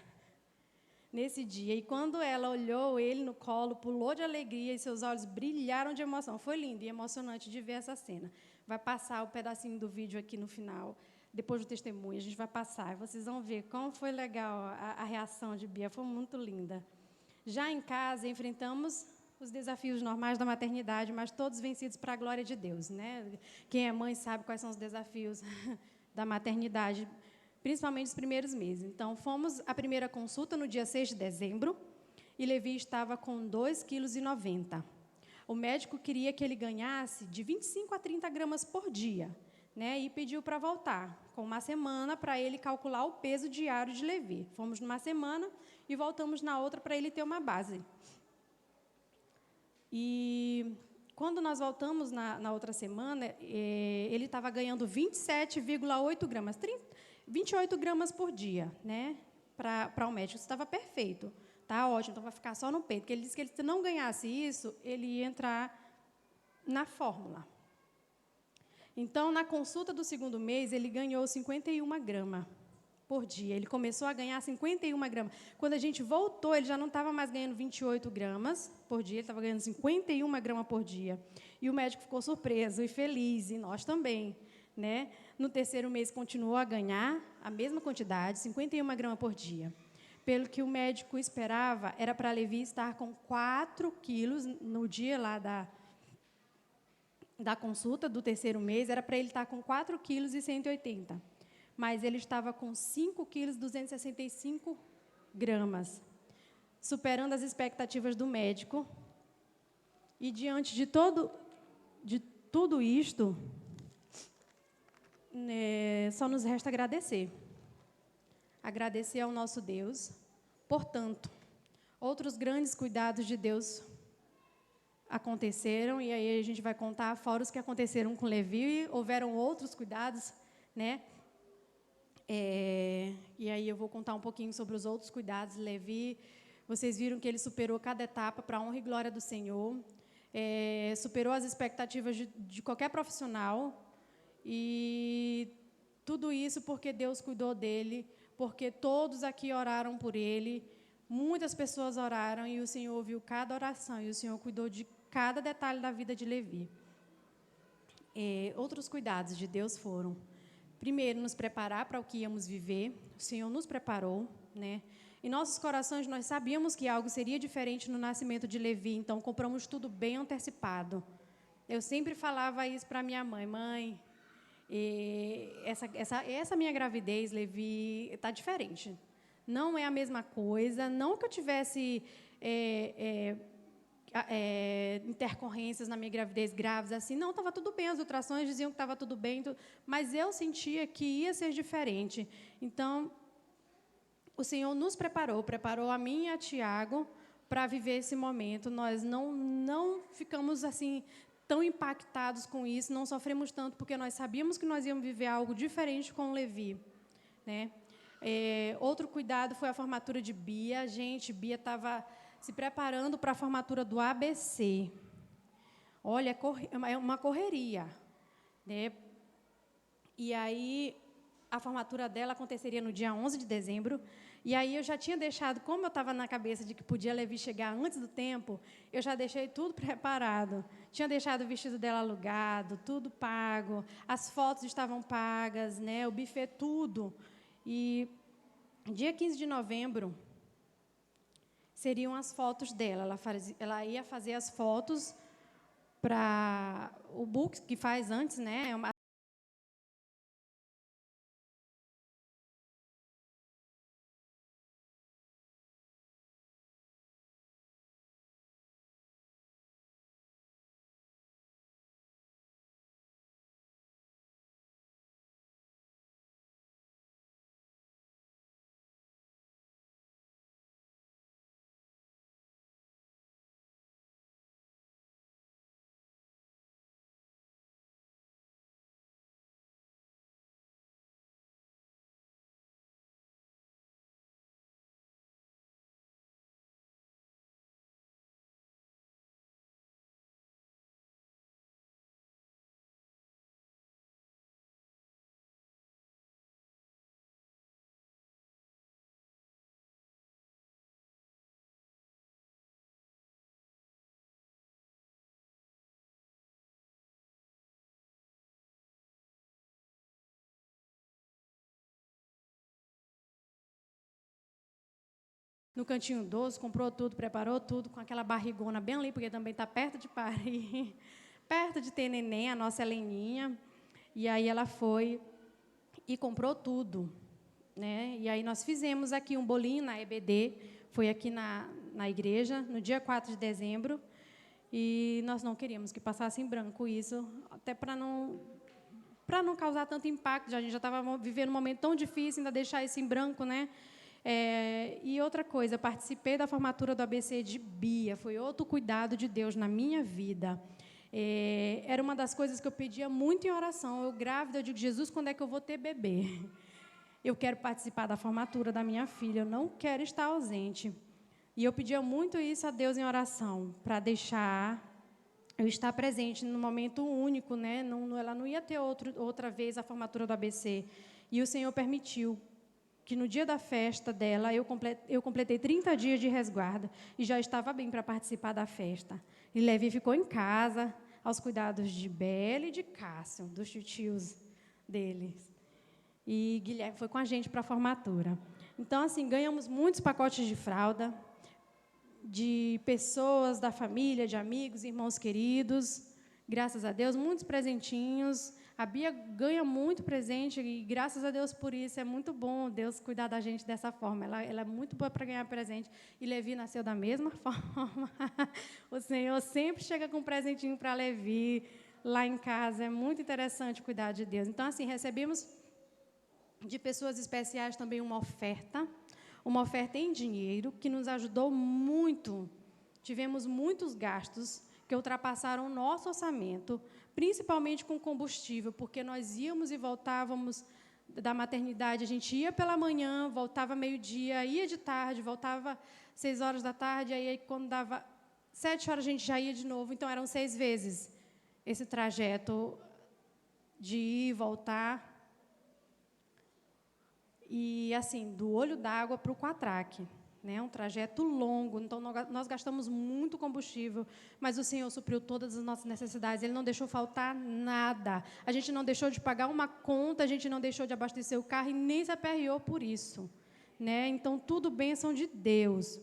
nesse dia. E quando ela olhou ele no colo, pulou de alegria e seus olhos brilharam de emoção. Foi lindo e emocionante de ver essa cena. Vai passar o pedacinho do vídeo aqui no final, depois do testemunho, a gente vai passar. E vocês vão ver como foi legal a reação de Bia, foi muito linda. Já em casa, enfrentamos os desafios normais da maternidade, mas todos vencidos para a glória de Deus, né? Quem é mãe sabe quais são os desafios da maternidade, principalmente os primeiros meses. Então, fomos à primeira consulta no dia 6 de dezembro, e Levi estava com 2,90 kg. O médico queria que ele ganhasse de 25 a 30 gramas por dia, né? E pediu para voltar, com uma semana, para ele calcular o peso diário de Levi. Fomos numa semana e voltamos na outra para ele ter uma base. E quando nós voltamos na outra semana, ele estava ganhando 27,8 gramas, 28 gramas por dia, né? Para o médico, isso estava perfeito. Tá ótimo, então vai ficar só no peito. Porque ele disse que se não ganhasse isso, ele ia entrar na fórmula. Então, na consulta do segundo mês, ele ganhou 51 gramas por dia. Ele começou a ganhar 51 gramas. Quando a gente voltou, ele já não estava mais ganhando 28 gramas por dia, ele estava ganhando 51 gramas por dia. E o médico ficou surpreso e feliz, e nós também, né? No terceiro mês, continuou a ganhar a mesma quantidade, 51 gramas por dia. Pelo que o médico esperava, era para Levi estar com 4 quilos no dia lá da consulta do terceiro mês, era para ele estar com 4,180 kg, mas ele estava com 5,265 kg, superando as expectativas do médico. E, diante de tudo isto, só nos resta agradecer. Agradecer ao nosso Deus. Portanto, outros grandes cuidados de Deus aconteceram, e aí a gente vai contar, fora os que aconteceram com Levi, houveram outros cuidados, né? E aí eu vou contar um pouquinho sobre os outros cuidados. Levi, vocês viram que ele superou cada etapa para a honra e glória do Senhor, superou as expectativas de qualquer profissional, e tudo isso porque Deus cuidou dele, porque todos aqui oraram por ele, muitas pessoas oraram, e o Senhor ouviu cada oração, e o Senhor cuidou de cada detalhe da vida de Levi. Outros cuidados de Deus foram, primeiro, nos preparar para o que íamos viver. O Senhor nos preparou, né? Em nossos corações, nós sabíamos que algo seria diferente no nascimento de Levi, então compramos tudo bem antecipado. Eu sempre falava isso para minha mãe: mãe, essa minha gravidez, Levi, está diferente. Não é a mesma coisa, não que eu tivesse intercorrências na minha gravidez graves, assim, não, estava tudo bem, as ultrassons diziam que estava tudo bem, mas eu sentia que ia ser diferente. Então, o Senhor nos preparou a mim e a Tiago para viver esse momento. Nós não ficamos assim tão impactados com isso, não sofremos tanto, porque nós sabíamos que nós íamos viver algo diferente com o Levi, né? Outro cuidado foi a formatura de Bia. Gente, Bia estava se preparando para a formatura do ABC. Olha, é uma correria, né? E aí, a formatura dela aconteceria no dia 11 de dezembro, e aí eu já tinha deixado, como eu estava na cabeça de que podia Levi chegar antes do tempo, eu já deixei tudo preparado. Tinha deixado o vestido dela alugado, tudo pago, as fotos estavam pagas, né? O buffet, tudo. E dia 15 de novembro seriam as fotos dela. Ela ia fazer as fotos para o book que faz antes, né? No cantinho doce, comprou tudo, preparou tudo, com aquela barrigona bem ali, porque também está perto de parir, perto de ter neném, a nossa Heleninha. E aí ela foi e comprou tudo, né? E aí nós fizemos aqui um bolinho na EBD, foi aqui na igreja, no dia 4 de dezembro, e nós não queríamos que passasse em branco isso, até para não causar tanto impacto. A gente já estava vivendo um momento tão difícil, ainda deixar isso em branco, né? E outra coisa, eu participei da formatura do ABC de Bia, foi outro cuidado de Deus na minha vida. Era uma das coisas que eu pedia muito em oração. Eu grávida, eu digo: Jesus, quando é que eu vou ter bebê? Eu quero participar da formatura da minha filha, eu não quero estar ausente. E eu pedia muito isso a Deus em oração, para deixar eu estar presente no momento único, né? Ela não ia ter outra vez a formatura do ABC. E o Senhor permitiu que no dia da festa dela, eu completei 30 dias de resguardo e já estava bem para participar da festa. E Levi ficou em casa, aos cuidados de Bela e de Cássio, dos titios deles. E Guilherme foi com a gente para a formatura. Então, assim, ganhamos muitos pacotes de fralda, de pessoas da família, de amigos, irmãos queridos, graças a Deus, muitos presentinhos. A Bia ganha muito presente e, graças a Deus por isso, é muito bom Deus cuidar da gente dessa forma. Ela é muito boa para ganhar presente. E Levi nasceu da mesma forma. O Senhor sempre chega com um presentinho para Levi lá em casa. É muito interessante cuidar de Deus. Então, assim, recebemos de pessoas especiais também uma oferta em dinheiro, que nos ajudou muito. Tivemos muitos gastos que ultrapassaram o nosso orçamento, principalmente com combustível, porque nós íamos e voltávamos da maternidade, a gente ia pela manhã, voltava meio-dia, ia de tarde, voltava 6 horas da tarde, aí quando dava 7 horas a gente já ia de novo, então eram 6 vezes esse trajeto de ir e voltar. E, assim, do Olho d'Água para o Quatraque, né? Um trajeto longo, então nós gastamos muito combustível, mas o Senhor supriu todas as nossas necessidades, Ele não deixou faltar nada. A gente não deixou de pagar uma conta, a gente não deixou de abastecer o carro e nem se aperreou por isso, né? Então, tudo bênção de Deus.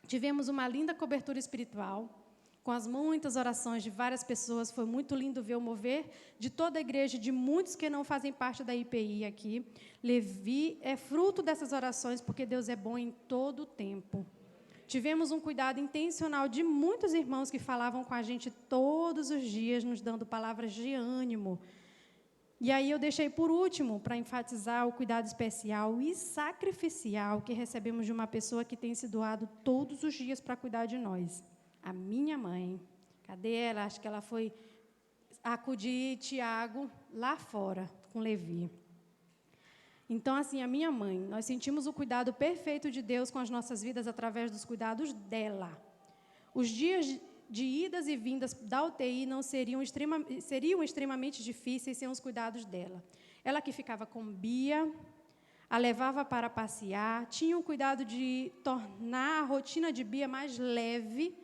Tivemos uma linda cobertura espiritual, com as muitas orações de várias pessoas. Foi muito lindo ver o mover de toda a igreja, de muitos que não fazem parte da IPI aqui. Levi é fruto dessas orações, porque Deus é bom em todo o tempo. Tivemos um cuidado intencional de muitos irmãos que falavam com a gente todos os dias, nos dando palavras de ânimo. E aí eu deixei por último, para enfatizar o cuidado especial e sacrificial que recebemos de uma pessoa que tem se doado todos os dias para cuidar de nós. A minha mãe. Cadê ela? Acho que ela foi acudir Tiago lá fora, com Levi. Então, assim, a minha mãe, nós sentimos o cuidado perfeito de Deus com as nossas vidas através dos cuidados dela. Os dias de idas e vindas da UTI não seriam extremamente difíceis sem os cuidados dela. Ela que ficava com Bia, a levava para passear, tinha o cuidado de tornar a rotina de Bia mais leve,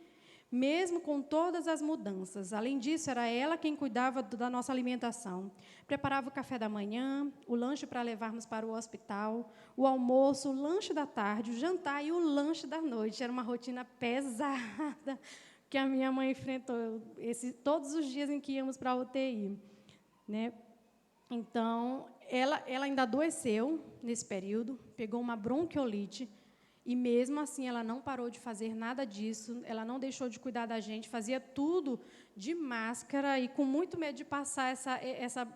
mesmo com todas as mudanças. Além disso, era ela quem cuidava da nossa alimentação. Preparava o café da manhã, o lanche para levarmos para o hospital, o almoço, o lanche da tarde, o jantar e o lanche da noite. Era uma rotina pesada que a minha mãe enfrentou todos os dias em que íamos para a UTI, né? Então, ela ainda adoeceu nesse período, pegou uma bronquiolite, e, mesmo assim, ela não parou de fazer nada disso, ela não deixou de cuidar da gente, fazia tudo de máscara e com muito medo de passar essa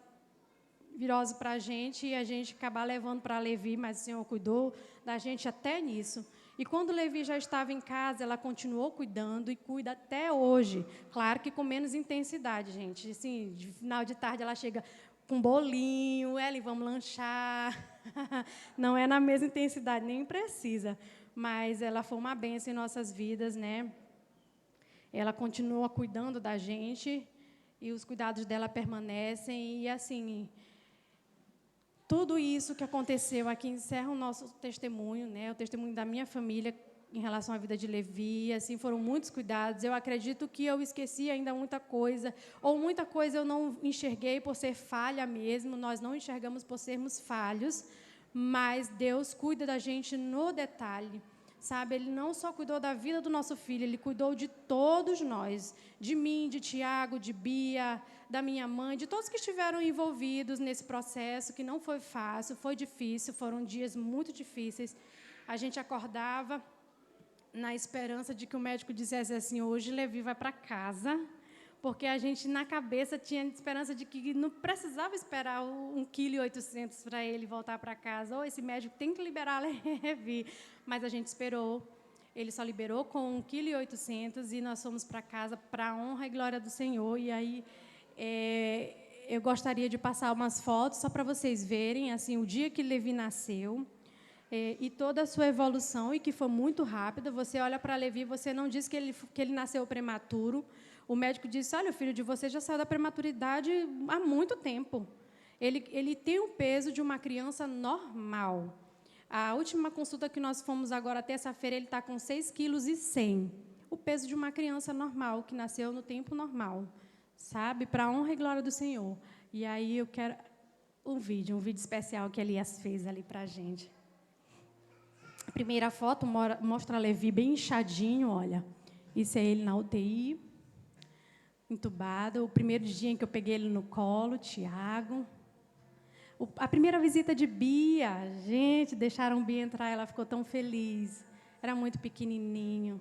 virose para a gente e a gente acabar levando para a Levi, mas o Senhor cuidou da gente até nisso. E, quando Levi já estava em casa, ela continuou cuidando e cuida até hoje. Claro que com menos intensidade, gente. Assim, de final de tarde, ela chega com bolinho, Ellen, vamos lanchar. Não é na mesma intensidade, nem precisa, mas ela foi uma bênção em nossas vidas, né? Ela continua cuidando da gente e os cuidados dela permanecem. E, assim, tudo isso que aconteceu aqui encerra o nosso testemunho, né? O testemunho da minha família em relação à vida de Levi. Assim, foram muitos cuidados. Eu acredito que eu esqueci ainda muita coisa, ou muita coisa eu não enxerguei por ser falha mesmo. Nós não enxergamos por sermos falhos, mas Deus cuida da gente no detalhe, sabe? Ele não só cuidou da vida do nosso filho, Ele cuidou de todos nós, de mim, de Tiago, de Bia, da minha mãe, de todos que estiveram envolvidos nesse processo, que não foi fácil, foi difícil, foram dias muito difíceis. A gente acordava na esperança de que o médico dissesse assim: hoje Levi vai para casa, porque a gente, na cabeça, tinha a esperança de que não precisava esperar 1,8 kg para ele voltar para casa. Ou esse médico tem que liberar Levi. Mas a gente esperou. Ele só liberou com 1,8 kg e nós fomos para casa para a honra e glória do Senhor. E aí, eu gostaria de passar umas fotos só para vocês verem assim, o dia que Levi nasceu. E toda a sua evolução, e que foi muito rápida. Você olha para Levi, você não diz que ele nasceu prematuro. O médico disse: olha, o filho de você já saiu da prematuridade há muito tempo. Ele tem o peso de uma criança normal. A última consulta que nós fomos agora, terça-feira, ele está com 6,1 kg. O peso de uma criança normal, que nasceu no tempo normal. Sabe? Para a honra e glória do Senhor. E aí eu quero um vídeo especial que a Elias fez ali para a gente. A primeira foto mostra Levi bem inchadinho, olha. Isso é ele na UTI. entubado. O primeiro dia em que eu peguei ele no colo, Tiago. A primeira visita de Bia, gente, deixaram Bia entrar, ela ficou tão feliz. Era muito pequenininho.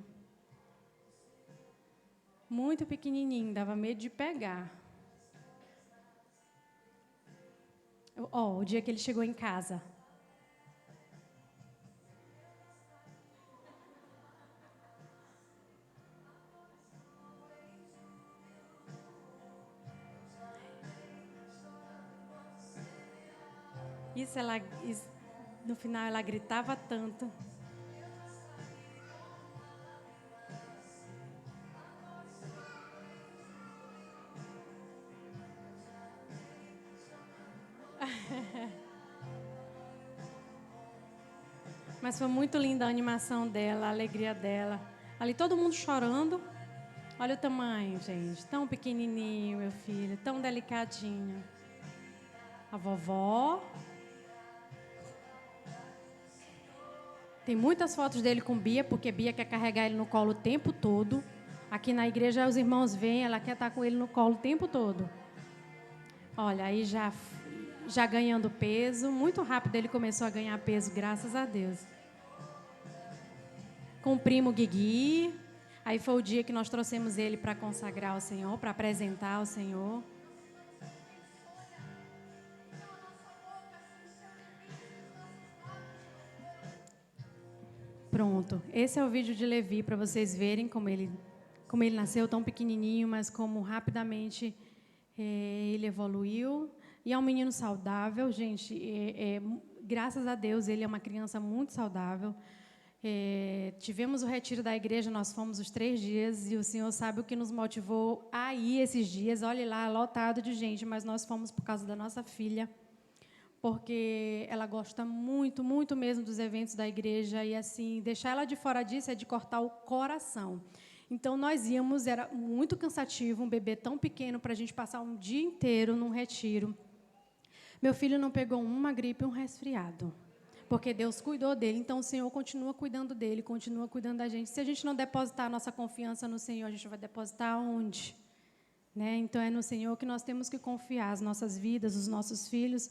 Muito pequenininho, dava medo de pegar. O dia que ele chegou em casa. No final, ela gritava tanto. Mas foi muito linda a animação dela, a alegria dela. Ali todo mundo chorando. Olha o tamanho, gente. Tão pequenininho, meu filho. Tão delicadinho. A vovó. Tem muitas fotos dele com Bia, porque Bia quer carregar ele no colo o tempo todo. Aqui na igreja os irmãos vêm, ela quer estar com ele no colo o tempo todo. Olha, aí já ganhando peso. Muito rápido ele começou a ganhar peso, graças a Deus. Com o primo Guigui. Aí foi o dia que nós trouxemos ele para consagrar ao Senhor, para apresentar ao Senhor. Pronto. Esse é o vídeo de Levi, para vocês verem como ele nasceu tão pequenininho, mas como rapidamente ele evoluiu. E é um menino saudável, gente. Graças a Deus, ele é uma criança muito saudável. Tivemos o retiro da igreja, nós fomos os 3 dias, e o Senhor sabe o que nos motivou a ir esses dias. Olhe lá, lotado de gente, mas nós fomos por causa da nossa filha, porque ela gosta muito, muito mesmo dos eventos da igreja, e assim, deixar ela de fora disso é de cortar o coração. Então, nós íamos, era muito cansativo, um bebê tão pequeno, para a gente passar um dia inteiro num retiro. Meu filho não pegou uma gripe e um resfriado, porque Deus cuidou dele. Então, o Senhor continua cuidando dele, continua cuidando da gente. Se a gente não depositar a nossa confiança no Senhor, a gente vai depositar onde? Né? Então, é no Senhor que nós temos que confiar as nossas vidas, os nossos filhos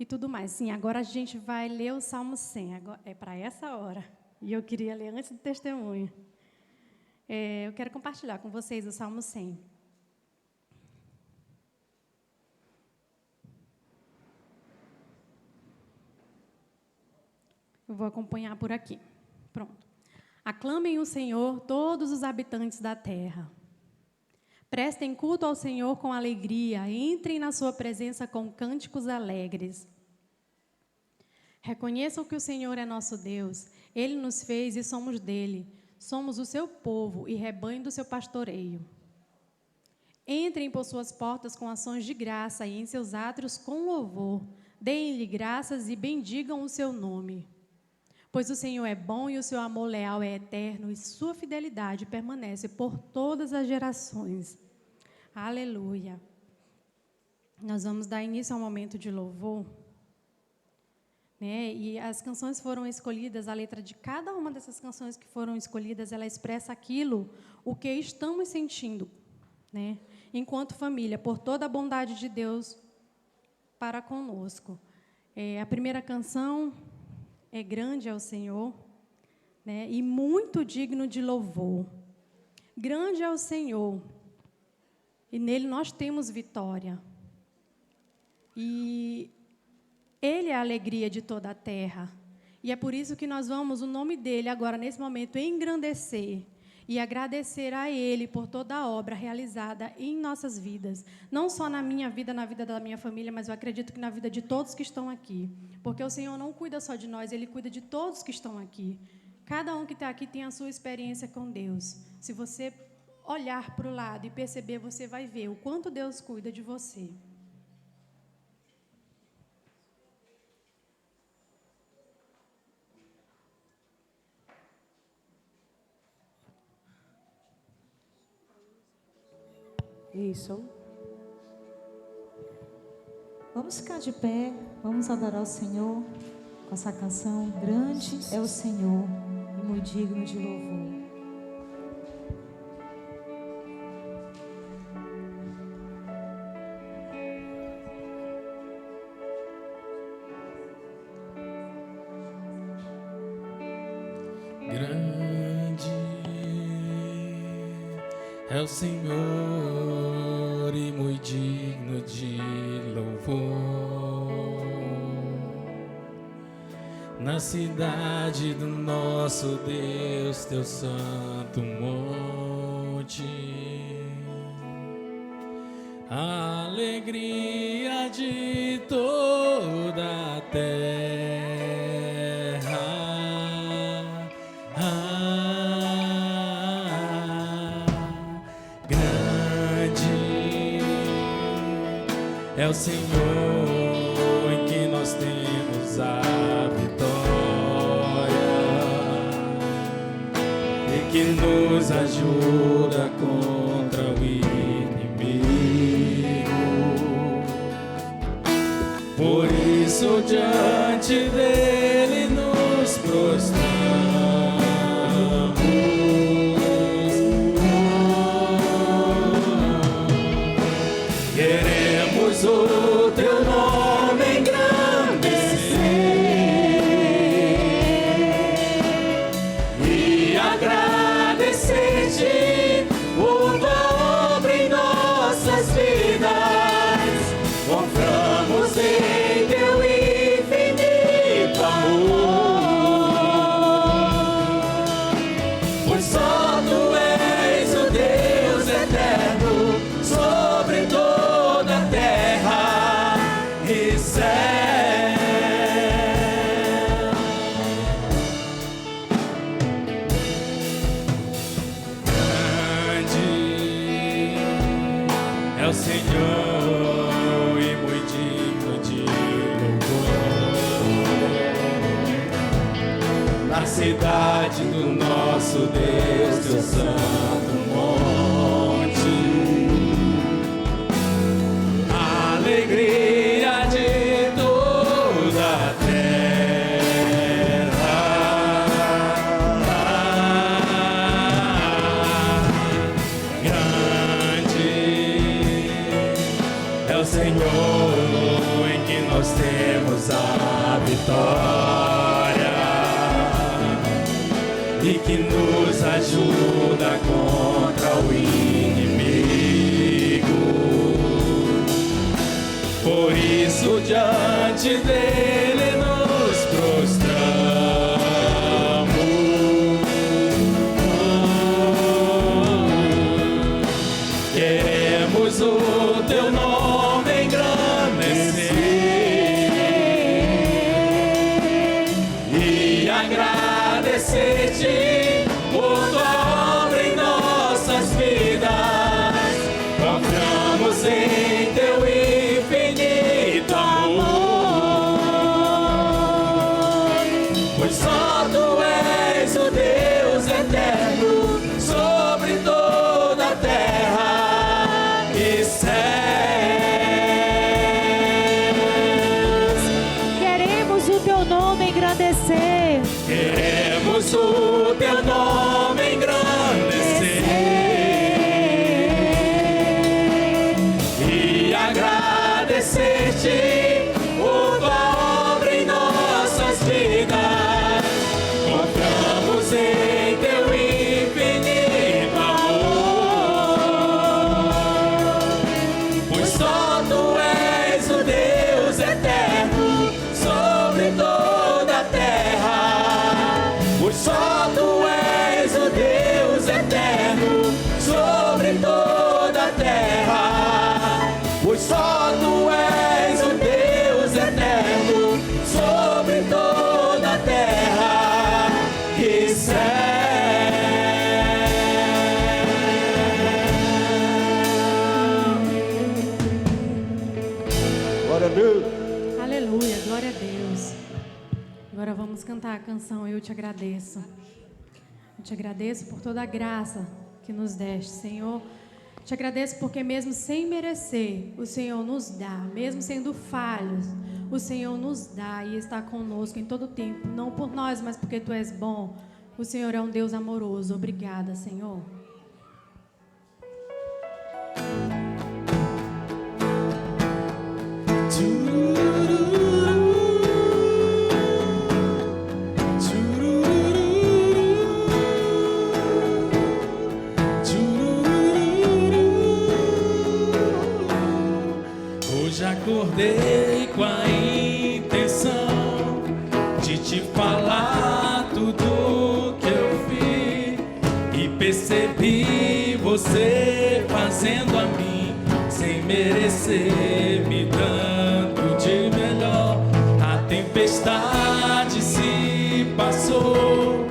e tudo mais. Sim, agora a gente vai ler o Salmo 100. Agora, é para essa hora. E eu queria ler antes do testemunho. Eu quero compartilhar com vocês o Salmo 100. Eu vou acompanhar por aqui. Pronto. Aclamem o Senhor todos os habitantes da terra. Prestem culto ao Senhor com alegria. Entrem na sua presença com cânticos alegres. Reconheçam que o Senhor é nosso Deus. Ele nos fez e somos dele. Somos o seu povo e rebanho do seu pastoreio. Entrem por suas portas com ações de graça e em seus átrios com louvor. Deem-lhe graças e bendigam o seu nome. Pois o Senhor é bom e o seu amor leal é eterno e sua fidelidade permanece por todas as gerações. Aleluia. Nós vamos dar início a um momento de louvor. Né? E as canções foram escolhidas, a letra de cada uma dessas canções que foram escolhidas, ela expressa aquilo, o que estamos sentindo, né? Enquanto família, por toda a bondade de Deus para conosco. A primeira canção é Grande é o Senhor, né? E muito digno de louvor. Grande é o Senhor, e nele nós temos vitória. E Ele é a alegria de toda a terra. E é por isso que nós vamos, o nome dele, agora, nesse momento, engrandecer e agradecer a Ele por toda a obra realizada em nossas vidas. Não só na minha vida, na vida da minha família, mas eu acredito que na vida de todos que estão aqui. Porque o Senhor não cuida só de nós, Ele cuida de todos que estão aqui. Cada um que está aqui tem a sua experiência com Deus. Se você olhar para o lado e perceber, você vai ver o quanto Deus cuida de você. Isso. Vamos ficar de pé, vamos adorar o Senhor com essa canção. Grande é o Senhor e muito digno de louvor. É o Senhor e muito digno de louvor. Na cidade do nosso Deus, teu santo monte, a alegria de toda a terra. É o Senhor em que nós temos a vitória e que nos ajuda contra o inimigo. Por isso diante dele nos prostramos. O teu nome engrandecer e agradecer-te por tua obra em nossas vidas. Confiamos em teu infinito amor, pois só tu és o Deus eterno sobre toda a terra e céu. Grande é o Senhor e muito digno de louvor. Na cidade do nosso Deus, teu santo monte, alegria de toda a terra. Grande é o Senhor em que nós temos a vitória e que nos ajuda contra o inimigo. Por isso diante dele nos prostramos. Queremos o teu nome engrandecer e agradecer-te por tua obra em nossas vidas. Confiamos em teu infinito amor, pois só tu és o Deus eterno sobre toda a terra e céus. Queremos o teu nome engrandecer. Queremos o teu nome engrandecer e agradecer-te por tua obra em nossas vidas. Confiamos em teu infinito amor, pois só tu és o Deus eterno sobre toda a terra. Pois só tu és o Deus eterno sobre toda a terra. Pois só tu és o Deus eterno sobre toda a terra e céu. Glória a Deus. Aleluia, glória a Deus. Agora vamos cantar a canção Eu Te Agradeço. Eu te agradeço por toda a graça que nos deste, Senhor. Te agradeço porque mesmo sem merecer, o Senhor nos dá. Mesmo sendo falhos, o Senhor nos dá e está conosco em todo o tempo. Não por nós, mas porque Tu és bom. O Senhor é um Deus amoroso. Obrigada, Senhor. Hoje acordei com a intenção de te falar tudo que eu vi e percebi você fazendo a mim sem merecer, me dando de melhor. A tempestade se passou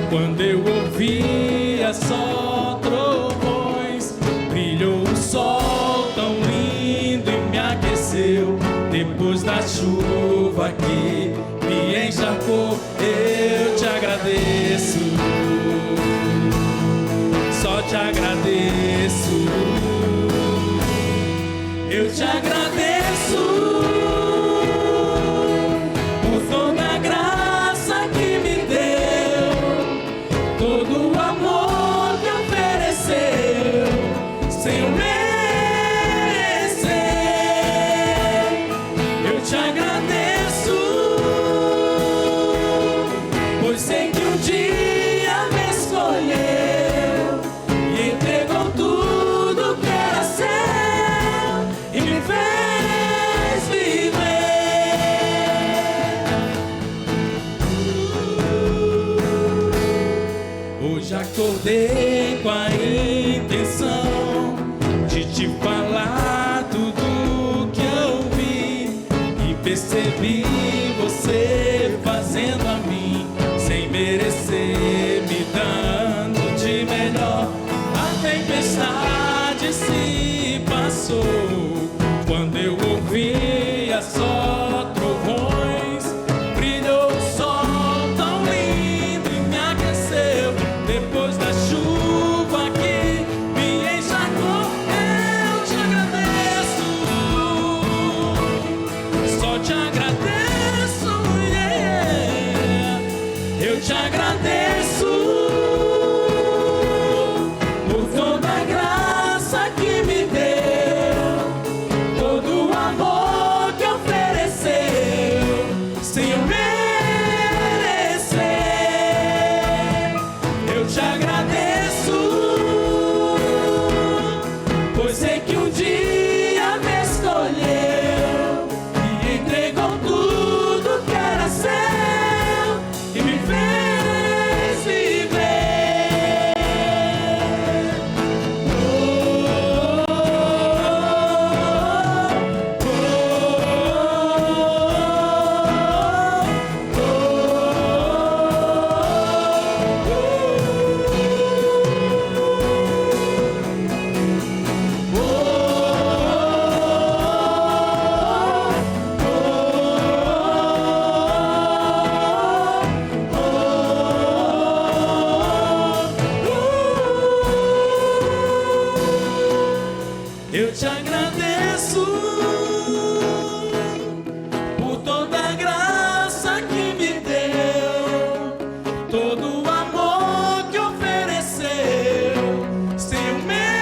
quando eu ouvia só trovões, brilhou o sol tão lindo e me aqueceu. Depois da chuva que me encharcou, eu te agradeço, só te agradeço. Eu te agradeço por toda a graça que me deu, todo o amor que ofereceu, sem eu merecer. Eu te agradeço, pois sei que um dia me escolheu e entregou tudo que era seu e me fez viver. Hoje acordei com a intenção de te falar tudo que eu vi e percebi você fazendo a mim sem merecer, me dando de melhor. A tempestade se passou quando eu ouvia só trovões, brilhou o sol tão lindo e me aqueceu. Depois da chuva que me encharcou, eu te agradeço, só te agradeço, yeah. Eu te agradeço por toda a graça que me deu, todo o amor que ofereceu, sem eu merecer. Eu te agradeço, pois sei que um dia me escolheu e entregou tudo que era seu e me fez viver. Eu te agradeço por toda a graça que me deu, todo o amor que ofereceu, sem eu merecer.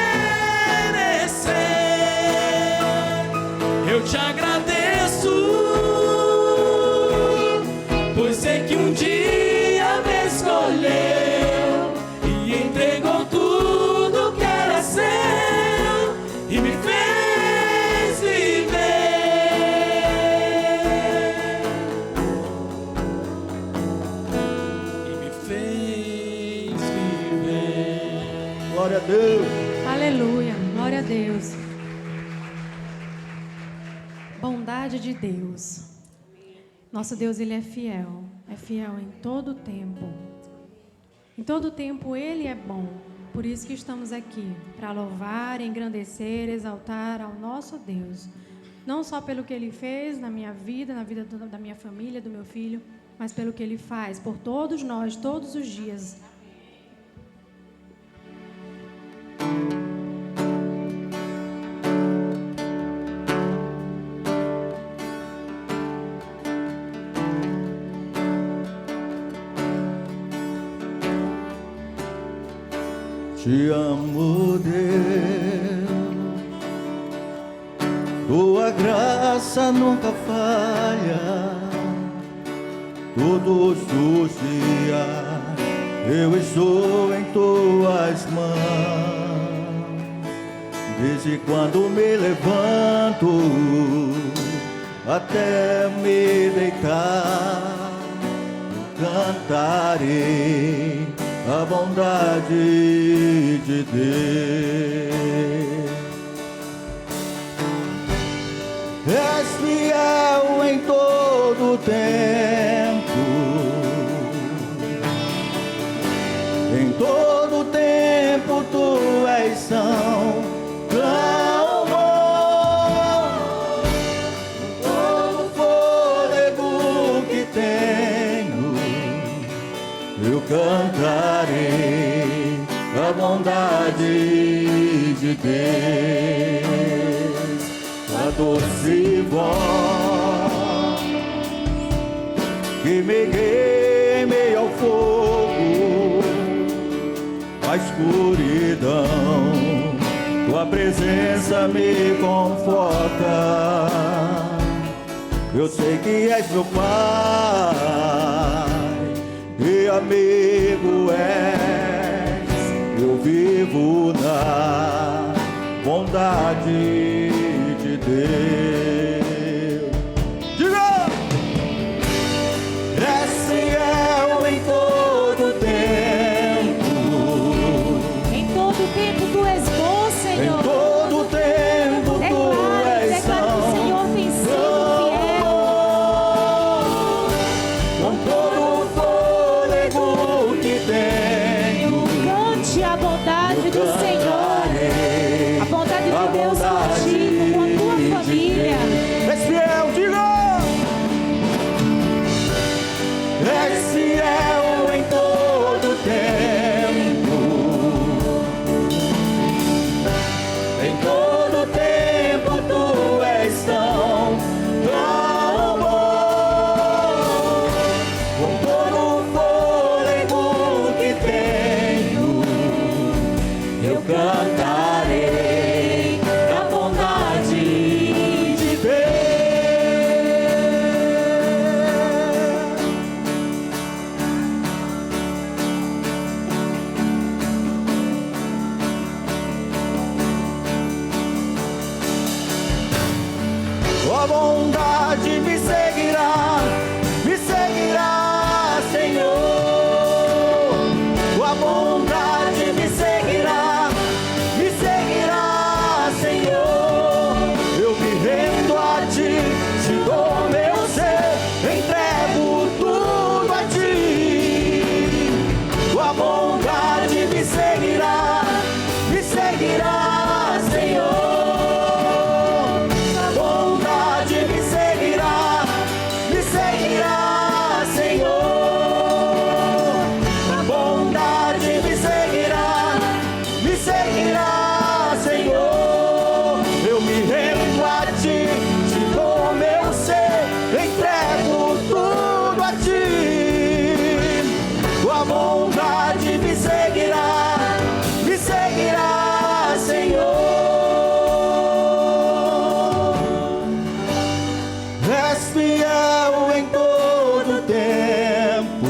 Eu te agradeço, pois sei que um dia me escolheu e entregou tudo que era seu e me fez viver. E me fez viver. Glória a Deus. Aleluia, glória a Deus. Bondade de Deus. Nosso Deus, Ele é fiel em todo o tempo. Em todo o tempo Ele é bom. Por isso que estamos aqui, para louvar, engrandecer, exaltar ao nosso Deus. Não só pelo que Ele fez na minha vida, na vida da minha família, do meu filho, mas pelo que Ele faz por todos nós, todos os dias. Te amo, Deus, tua graça nunca falha. Todos os dias eu estou em tuas mãos. Desde quando me levanto até me deitar, eu cantarei a bondade de Deus. És fiel em todo tempo, em todo tempo tu és são, tão bom. Todo fôlego que tenho, eu cantarei a bondade de Deus. A doce voz que me guia em meio ao fogo, a escuridão, tua presença me conforta. Eu sei que és meu Pai e amigo és, eu vivo na bondade de Deus. Diga! És fiel em todo tempo, Em todo tempo tu és bom, em Senhor. todo tempo tu és Declaro que o Senhor tem sido fiel. com todo o fôlego que tenho. Cante a bondade do Senhor. A bondade de Deus contigo, com a tua família. És fiel, diga! És fiel em todo tempo, em todo tempo tu és tão bom. Com todo o fôlego que tenho, eu cantarei a bondade de Deus. Tua bondade me seguirá, Senhor. Tua bondade me seguirá, Senhor. Eu me rendo a ti, te dou meu ser, entrego tudo a ti. Tua bondade me seguirá, Senhor. Tua bondade me seguirá, Senhor. Tua bondade me seguirá, Senhor. Eu me rendo a ti, te dou meu ser, entrego tudo a ti. Tua bondade me seguirá, Senhor. És fiel em todo tempo,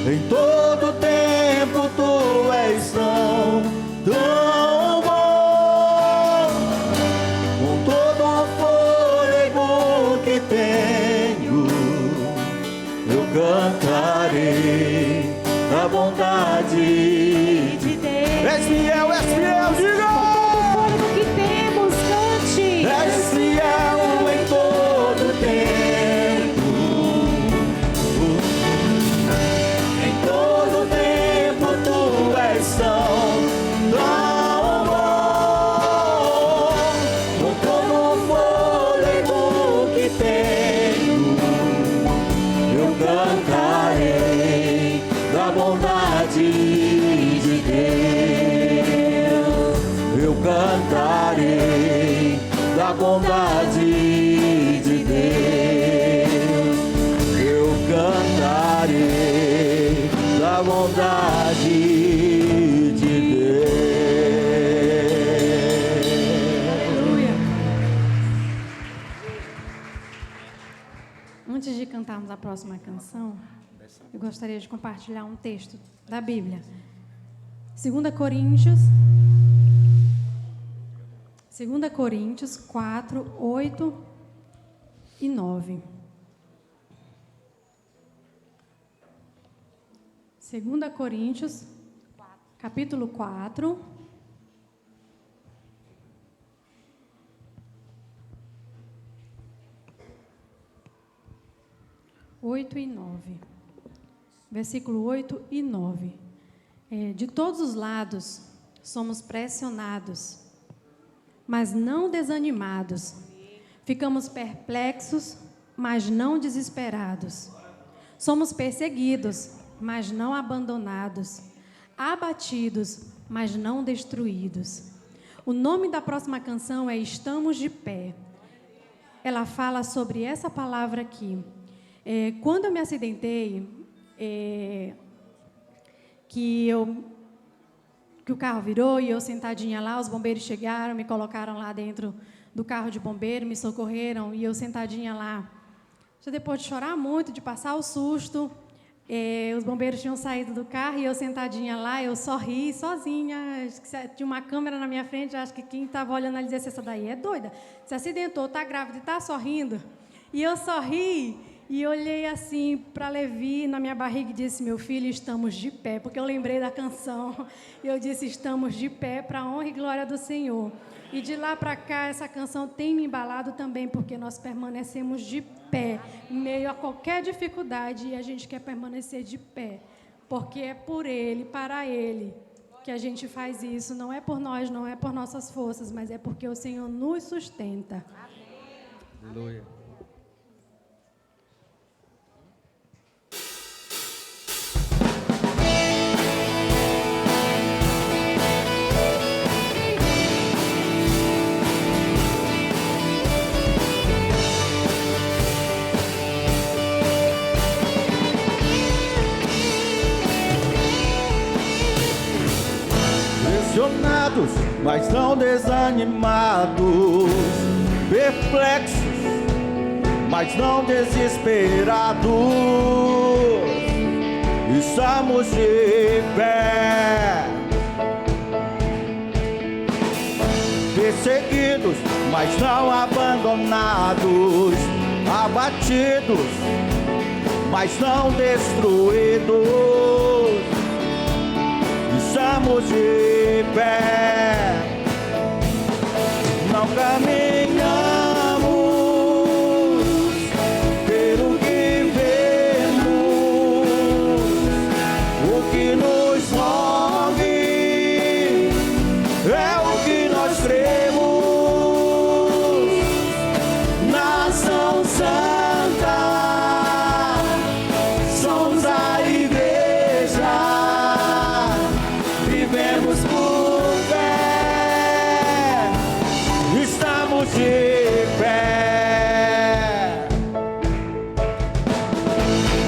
em todo tempo tu és tão bom. Com todo o fôlego que tenho, eu cantarei a bondade de Deus. És fiel, diga! Fôlego que temos, cante. És fiel em todo tempo, em todo tempo tu és tão bom. Com todo o fôlego que tenho, eu cantarei da bondade de Deus. Eu cantarei da bondade de Deus. Eu cantarei da bondade de Deus. Aleluia. Antes de cantarmos a próxima canção, eu gostaria de compartilhar um texto da Bíblia. 2 Coríntios 4, 8 e 9. 2 Coríntios, capítulo 4. 8 e 9. Versículo 8 e 9. De todos os lados somos pressionados, mas não desanimados. Ficamos perplexos, mas não desesperados. Somos perseguidos, mas não abandonados. Abatidos, mas não destruídos. O nome da próxima canção é Estamos de Pé. Ela fala sobre essa palavra aqui. Quando eu me acidentei, que o carro virou e eu sentadinha lá, os bombeiros chegaram, me colocaram lá dentro do carro de bombeiro, me socorreram e eu sentadinha lá. Já depois de chorar muito, de passar o susto, os bombeiros tinham saído do carro e eu sentadinha lá, eu sorri sozinha, tinha uma câmera na minha frente, acho que quem estava olhando ali disse, essa daí é doida, se acidentou, está grávida e está sorrindo. E eu sorri e olhei assim para Levi na minha barriga e disse, meu filho, estamos de pé, porque eu lembrei da canção, e eu disse, estamos de pé para a honra e glória do Senhor. E de lá para cá, essa canção tem me embalado também, porque nós permanecemos de pé, em meio a qualquer dificuldade, e a gente quer permanecer de pé, porque é por Ele, para Ele, que a gente faz isso. Não é por nós, não é por nossas forças, mas é porque o Senhor nos sustenta. Amém. Aleluia. Pressionados, mas não desanimados, perplexos, mas não desesperados, estamos de pé. Perseguidos, mas não abandonados, abatidos, mas não destruídos, estamos de pé. Não caminhamos pelo que vemos, o que nos move é o que nós cremos. Nação Santa, somos a igreja, vivemos por fé, estamos de pé.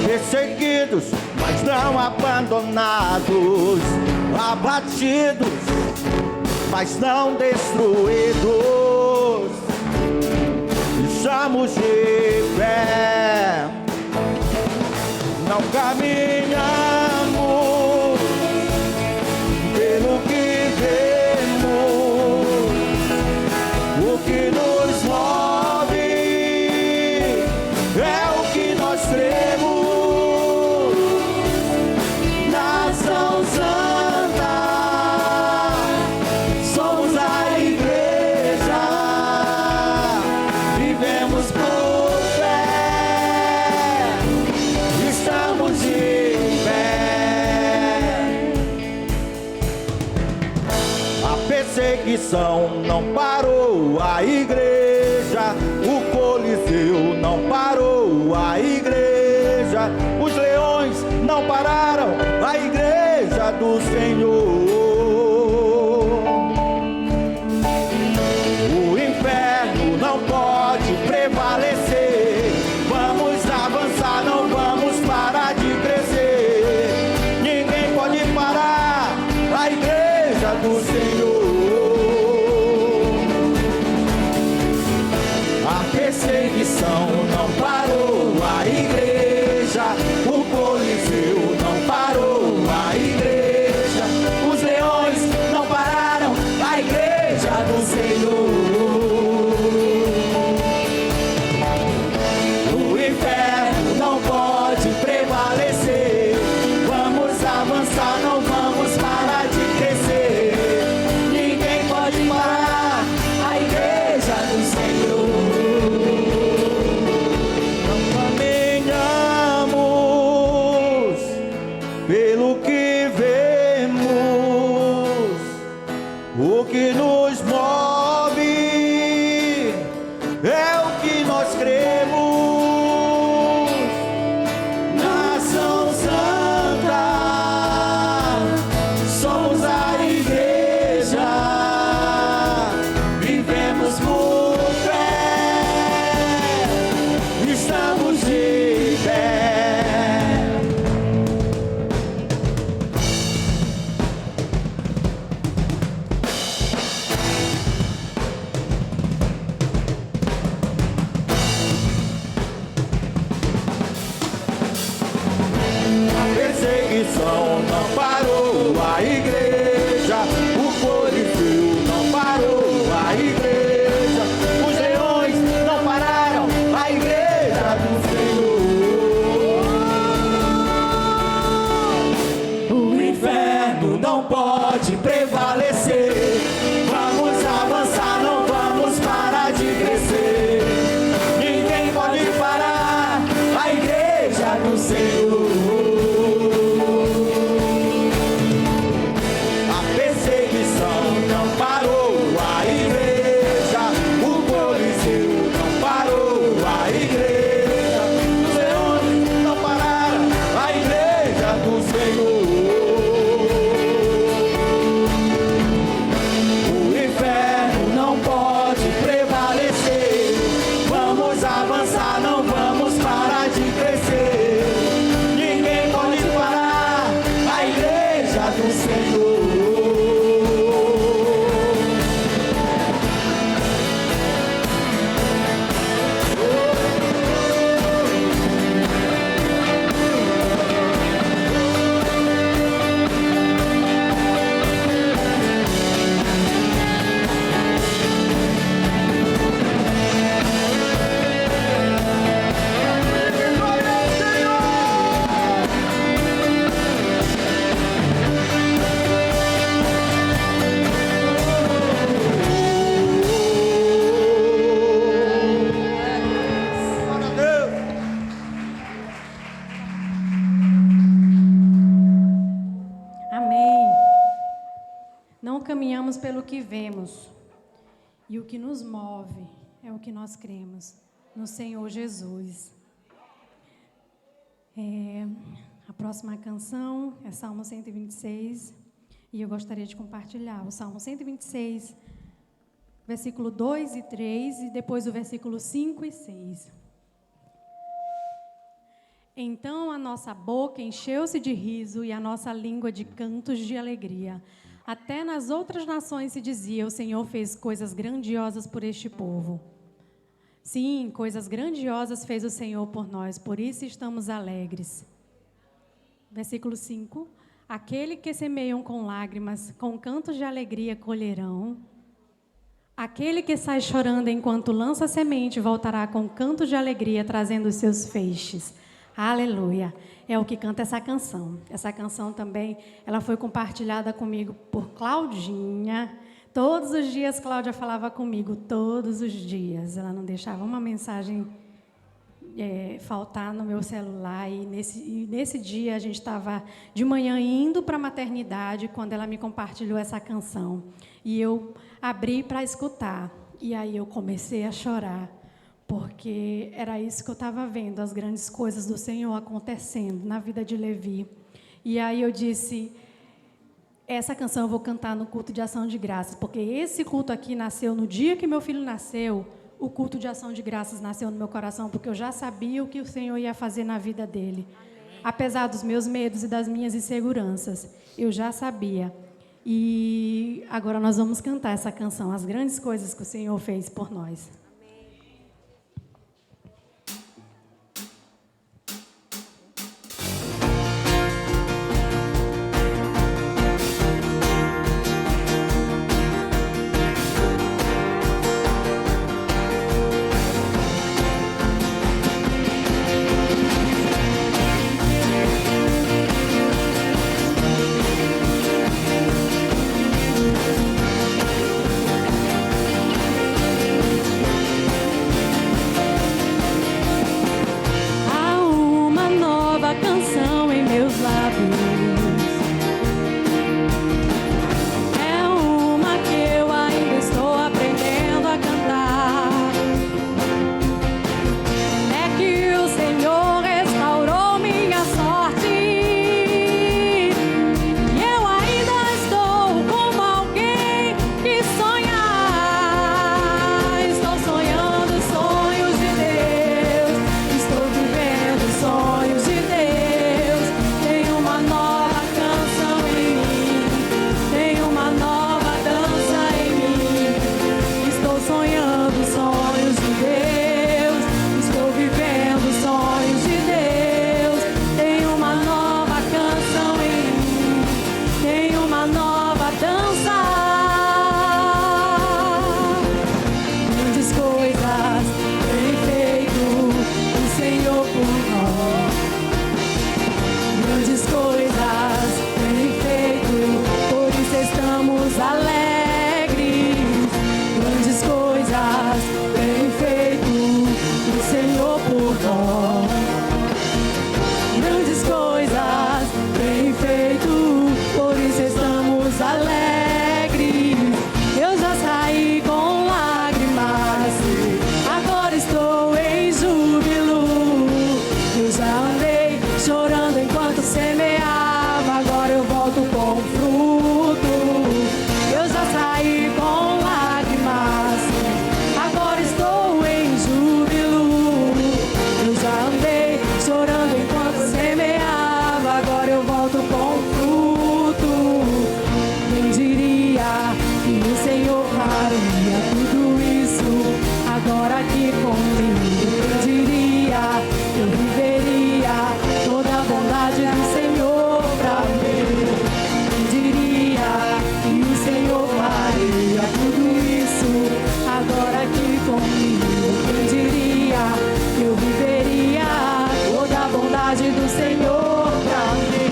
Perseguidos, mas não abandonados, abatidos, mas não destruídos, estamos de pé. Não caminhamos pelo que vemos, o que nos move é o que nós cremos. Nação Santa, somos a igreja, vivemos por fé, estamos de pé. A perseguição não parou a igreja, o Coliseu não parou a igreja, os leões não pararam a igreja do Senhor. O inferno não pode prevalecer, vamos avançar, não vamos parar de crescer. Ninguém pode parar a igreja do Senhor. A perseguição não parou a igreja, o Coliseu não parou a igreja, os leões é o que nós cremos. Nação Santa, somos a igreja, vivemos por fé, estamos de pé. A perseguição não parou a igreja, o coliseu não parou a igreja, os leões não pararam a igreja do Senhor. O inferno não pode prevalecer. Vamos avançar, não vamos parar de crescer. Ninguém pode parar a igreja do Senhor. A perseguição não parou a igreja, o coliseu não parou a igreja, os leões não pararam a igreja do Senhor. O inferno não pode prevalecer. Vamos avançar, não vamos parar de crescer. Ninguém pode parar a igreja do Senhor. Amém. Não caminhamos pelo que vemos, e o que nos move é o que nós cremos no Senhor Jesus. A próxima canção é Salmo 126, e eu gostaria de compartilhar o Salmo 126, versículo 2 e 3, e depois o versículo 5 e 6. Então a nossa boca encheu-se de riso e a nossa língua de cantos de alegria. Até nas outras nações se dizia: o Senhor fez coisas grandiosas por este povo. Sim, coisas grandiosas fez o Senhor por nós, por isso estamos alegres. Versículo 5. Aquele que semeiam com lágrimas, com cantos de alegria colherão. Aquele que sai chorando enquanto lança semente, voltará com cantos de alegria, trazendo os seus feixes. Aleluia. É o que canta essa canção. Essa canção também, ela foi compartilhada comigo por Claudinha. Todos os dias Cláudia falava comigo, todos os dias. Ela não deixava uma mensagem faltar no meu celular. E nesse dia a gente estava de manhã indo para a maternidade quando ela me compartilhou essa canção. E eu abri para escutar. E aí eu comecei a chorar. Porque era isso que eu estava vendo, as grandes coisas do Senhor acontecendo na vida de Levi. E aí eu disse, essa canção eu vou cantar no culto de ação de graças, porque esse culto aqui nasceu no dia que meu filho nasceu, o culto de ação de graças nasceu no meu coração, porque eu já sabia o que o Senhor ia fazer na vida dele. Apesar dos meus medos e das minhas inseguranças, eu já sabia. E agora nós vamos cantar essa canção, as grandes coisas que o Senhor fez por nós. Grandes coisas tem feito, por isso estamos alegres. Eu já saí com lágrimas, agora estou em júbilo. Eu já andei chorando enquanto semeava, agora eu volto com fruto. Eu já saí com lágrimas, agora estou em júbilo. Eu já andei chorando enquanto semeava, agora eu volto com fruto. Quem diria que o Senhor faria tudo isso agora aqui comigo? Quem diria que eu viveria toda a bondade do Senhor pra mim? Quem diria que o Senhor faria tudo isso agora aqui comigo? Quem diria que eu viveria toda a bondade do Senhor pra mim?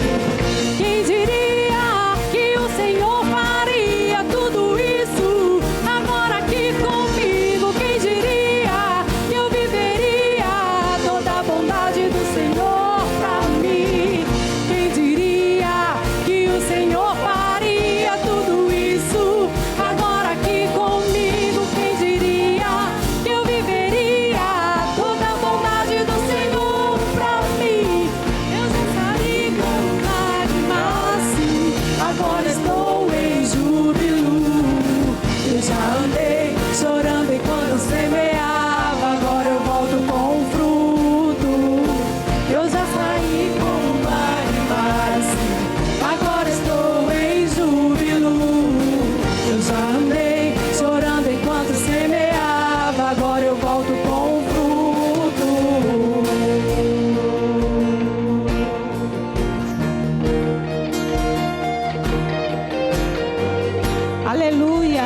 Quem diria que o Senhor faria tudo isso agora aqui comigo? Quem diria que eu viveria toda a bondade do Senhor pra mim? Quem diria que o Senhor faria tudo isso agora aqui comigo? Quem diria que eu viveria toda a bondade do Senhor pra mim? Eu já saí com lágrimas, sim, agora estou em júbilo. Eu já andei chorando enquanto semeava, agora eu volto com fruto. Eu já saí com lágrimas, sim, agora estou em júbilo. Eu já andei chorando enquanto semeava, agora eu volto com fruto. Aleluia!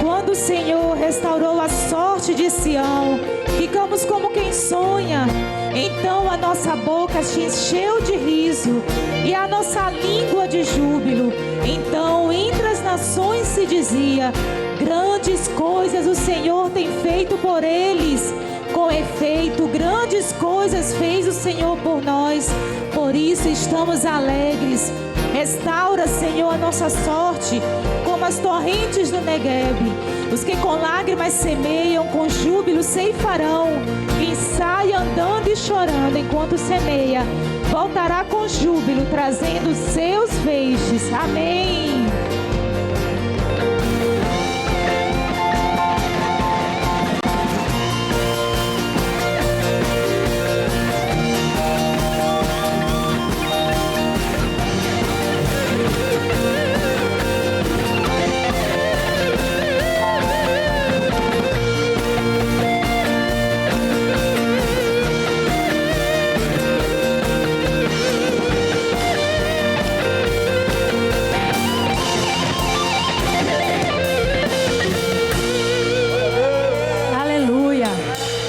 Quando o Senhor restaurou a sorte de Sião, ficamos como quem sonha. Então a nossa boca se encheu de riso e a nossa língua de júbilo. Então entre as nações se dizia: grandes coisas o Senhor tem feito por eles. Com efeito, grandes coisas fez o Senhor por nós, por isso estamos alegres. Restaura, Senhor, a nossa sorte, como as torrentes do Negueb. Os que com lágrimas semeiam, com júbilo ceifarão. Quem sai andando e chorando enquanto semeia, voltará com júbilo, trazendo seus feixes. Amém. Aleluia!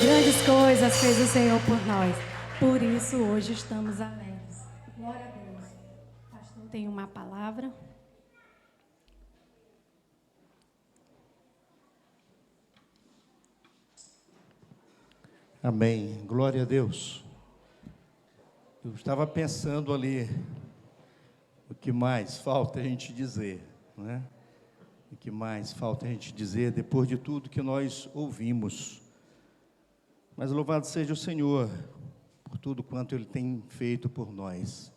Grandes coisas fez o Senhor por nós. Por isso hoje estamos alegres. Glória a Deus. O pastor tem uma palavra. Amém. Glória a Deus. Eu estava pensando ali, o que mais falta a gente dizer, né? O que mais falta a gente dizer depois de tudo que nós ouvimos. Mas louvado seja o Senhor por tudo quanto Ele tem feito por nós.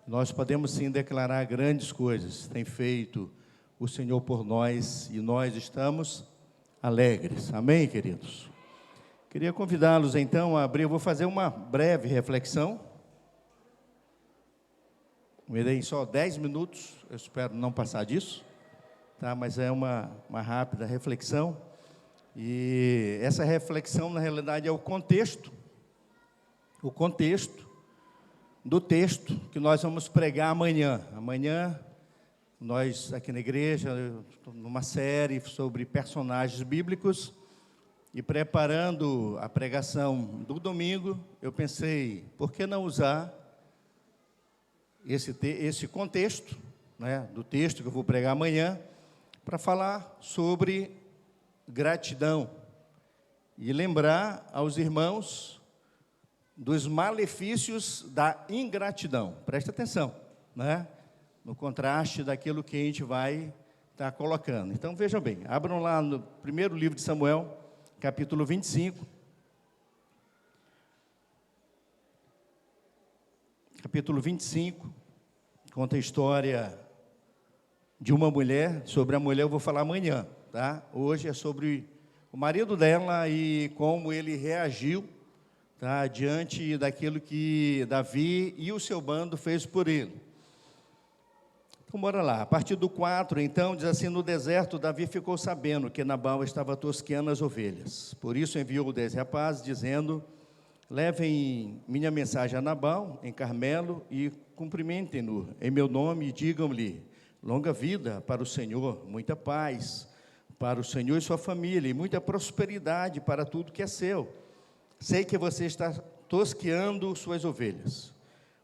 Nós podemos sim declarar grandes coisas, tem feito o Senhor por nós e nós estamos alegres. Amém, queridos? Queria convidá-los então a abrir, eu vou fazer uma breve reflexão. Me deem só 10 minutos, eu espero não passar disso, tá? Mas é uma rápida reflexão. E essa reflexão, na realidade, é o contexto do texto que nós vamos pregar amanhã. Amanhã, nós aqui na igreja, numa série sobre personagens bíblicos, e preparando a pregação do domingo, eu pensei, por que não usar esse contexto, né, do texto que eu vou pregar amanhã, para falar sobre gratidão e lembrar aos irmãos dos malefícios da ingratidão. Presta atenção, né? No contraste daquilo que a gente vai estar colocando. Então, vejam bem, abram lá no primeiro livro de Samuel, capítulo 25. Capítulo 25, conta a história de uma mulher. Sobre a mulher eu vou falar amanhã, tá? Hoje é sobre o marido dela e como ele reagiu, tá, diante daquilo que Davi e o seu bando fez por ele. Então, bora lá. A partir do 4, então, diz assim: no deserto, Davi ficou sabendo que Nabal estava tosqueando as ovelhas. Por isso enviou 10 rapazes, dizendo: levem minha mensagem a Nabal, em Carmelo, e cumprimentem-no em meu nome, e digam-lhe: longa vida para o Senhor, muita paz para o Senhor e sua família, e muita prosperidade para tudo que é seu. Sei que você está tosqueando suas ovelhas.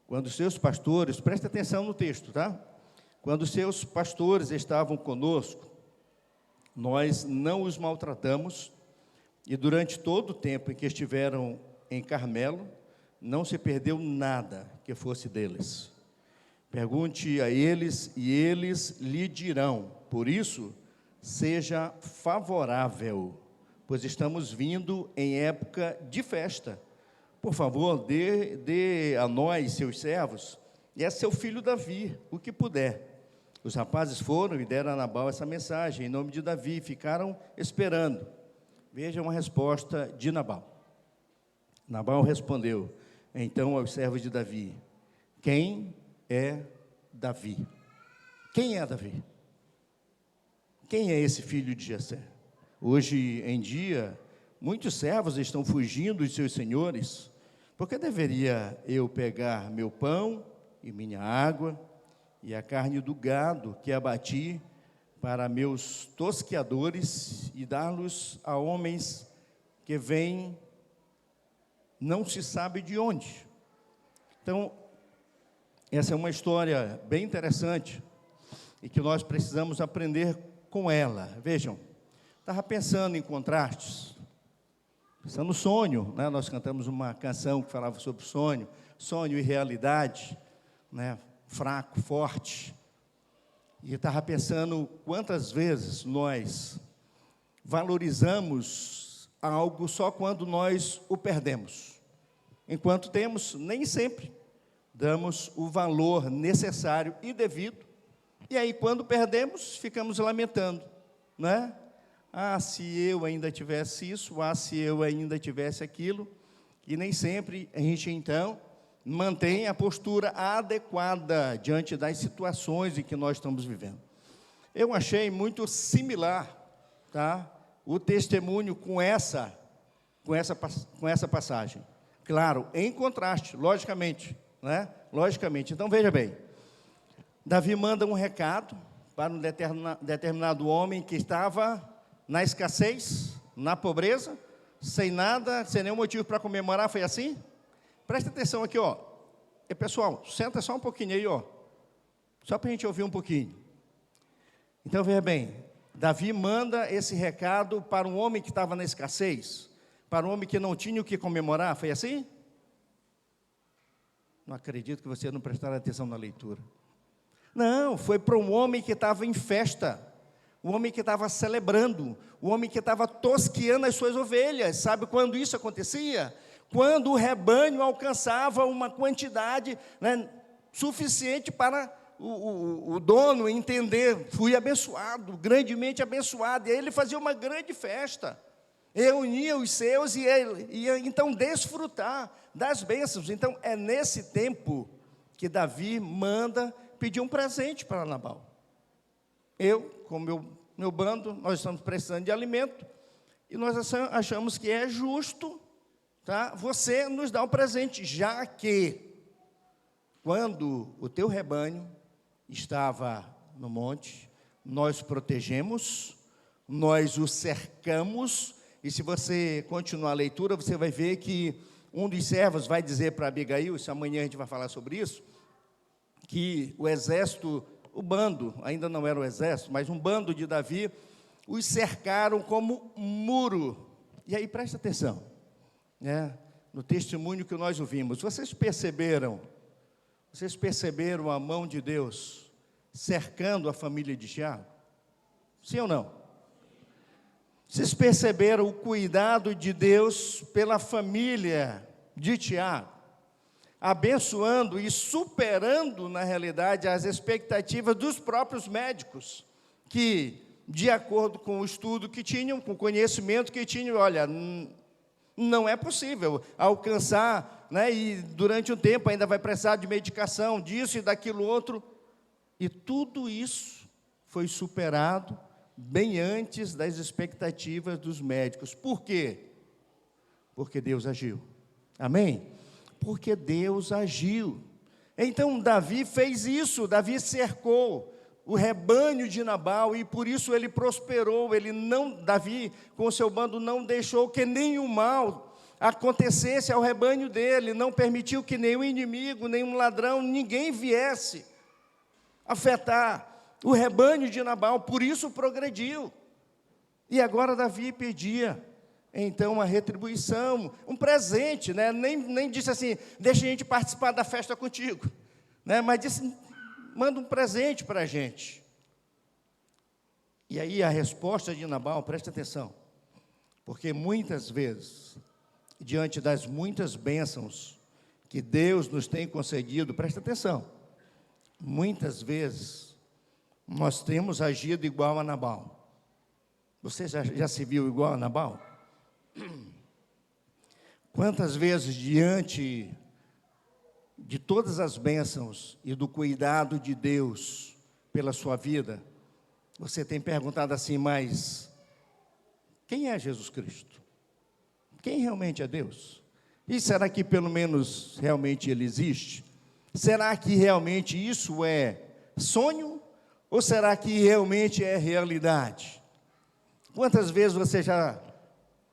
Quando seus pastores, presta atenção no texto, tá? Quando seus pastores estavam conosco, nós não os maltratamos, e durante todo o tempo em que estiveram em Carmelo, não se perdeu nada que fosse deles. Pergunte a eles, e eles lhe dirão. Por isso, seja favorável, pois estamos vindo em época de festa. Por favor, dê a nós, seus servos, e a seu filho Davi, o que puder. Os rapazes foram e deram a Nabal essa mensagem, em nome de Davi, e ficaram esperando. Vejam a resposta de Nabal. Nabal respondeu, então, aos servos de Davi: quem é Davi? Quem é Davi? Quem é esse filho de Jessé? Hoje em dia, muitos servos estão fugindo de seus senhores. Por que deveria eu pegar meu pão e minha água e a carne do gado que abati para meus tosqueadores e dar-los a homens que vêm não se sabe de onde? Então, essa é uma história bem interessante e que nós precisamos aprender com ela. Vejam, estava pensando em contrastes, pensando no sonho, né? Nós cantamos uma canção que falava sobre sonho e realidade, né? Fraco, forte. E estava pensando quantas vezes nós valorizamos algo só quando nós o perdemos. Enquanto temos, nem sempre damos o valor necessário e devido. E aí, quando perdemos, ficamos lamentando, né? Ah, se eu ainda tivesse isso, ah, se eu ainda tivesse aquilo. E nem sempre a gente, então, mantém a postura adequada diante das situações em que nós estamos vivendo. Eu achei muito similar, tá, o testemunho com essa passagem. Claro, em contraste, logicamente, né? Logicamente. Então, veja bem, Davi manda um recado para um determinado homem que estava na escassez, na pobreza, sem nada, sem nenhum motivo para comemorar. Foi assim? Presta atenção aqui, ó. E, pessoal, senta só um pouquinho aí, ó. Só para a gente ouvir um pouquinho. Então, veja bem, Davi manda esse recado para um homem que estava na escassez, para um homem que não tinha o que comemorar. Foi assim? Não acredito que você não prestaram atenção na leitura. Não, foi para um homem que estava em festa, um homem que estava celebrando, um homem que estava tosqueando as suas ovelhas. Sabe quando isso acontecia? Quando o rebanho alcançava uma quantidade, né, suficiente para o dono entender: fui abençoado, grandemente abençoado. E aí ele fazia uma grande festa, reunia os seus e ele ia então desfrutar das bênçãos. Então é nesse tempo que Davi manda pedir um presente para Nabal. Eu, com meu bando, nós estamos precisando de alimento e nós achamos que é justo, tá, você nos dá um presente, já que quando o teu rebanho estava no monte, nós protegemos, nós o cercamos. E se você continuar a leitura, você vai ver que um dos servos vai dizer para Abigail, isso amanhã a gente vai falar sobre isso, que o exército, o bando, ainda não era o exército, mas um bando de Davi, os cercaram como um muro. E aí, presta atenção, né? no testemunho que nós ouvimos, vocês perceberam a mão de Deus cercando a família de Tiago? Sim ou não? Vocês perceberam o cuidado de Deus pela família de Tiago, abençoando e superando, na realidade, as expectativas dos próprios médicos, que, de acordo com o estudo que tinham, com o conhecimento que tinham, olha, não é possível alcançar, né, e durante um tempo ainda vai precisar de medicação, disso e daquilo outro, e tudo isso foi superado bem antes das expectativas dos médicos. Por quê? Porque Deus agiu. Amém? Porque Deus agiu. Então Davi fez isso, Davi cercou o rebanho de Nabal e por isso ele prosperou. Davi, com o seu bando, não deixou que nenhum mal acontecesse ao rebanho dele, não permitiu que nenhum inimigo, nenhum ladrão, ninguém viesse afetar o rebanho de Nabal, por isso progrediu. E agora Davi pedia, então, uma retribuição, um presente, né? Nem disse assim, deixa a gente participar da festa contigo, né? Mas disse, manda um presente para a gente. E aí a resposta de Nabal, presta atenção, porque muitas vezes, diante das muitas bênçãos que Deus nos tem concedido, presta atenção, muitas vezes nós temos agido igual a Nabal. Você já se viu igual a Nabal? Quantas vezes, diante de todas as bênçãos e do cuidado de Deus pela sua vida, você tem perguntado assim, mas quem é Jesus Cristo? Quem realmente é Deus? E será que pelo menos realmente Ele existe? Será que realmente isso é sonho? Ou será que realmente é realidade? Quantas vezes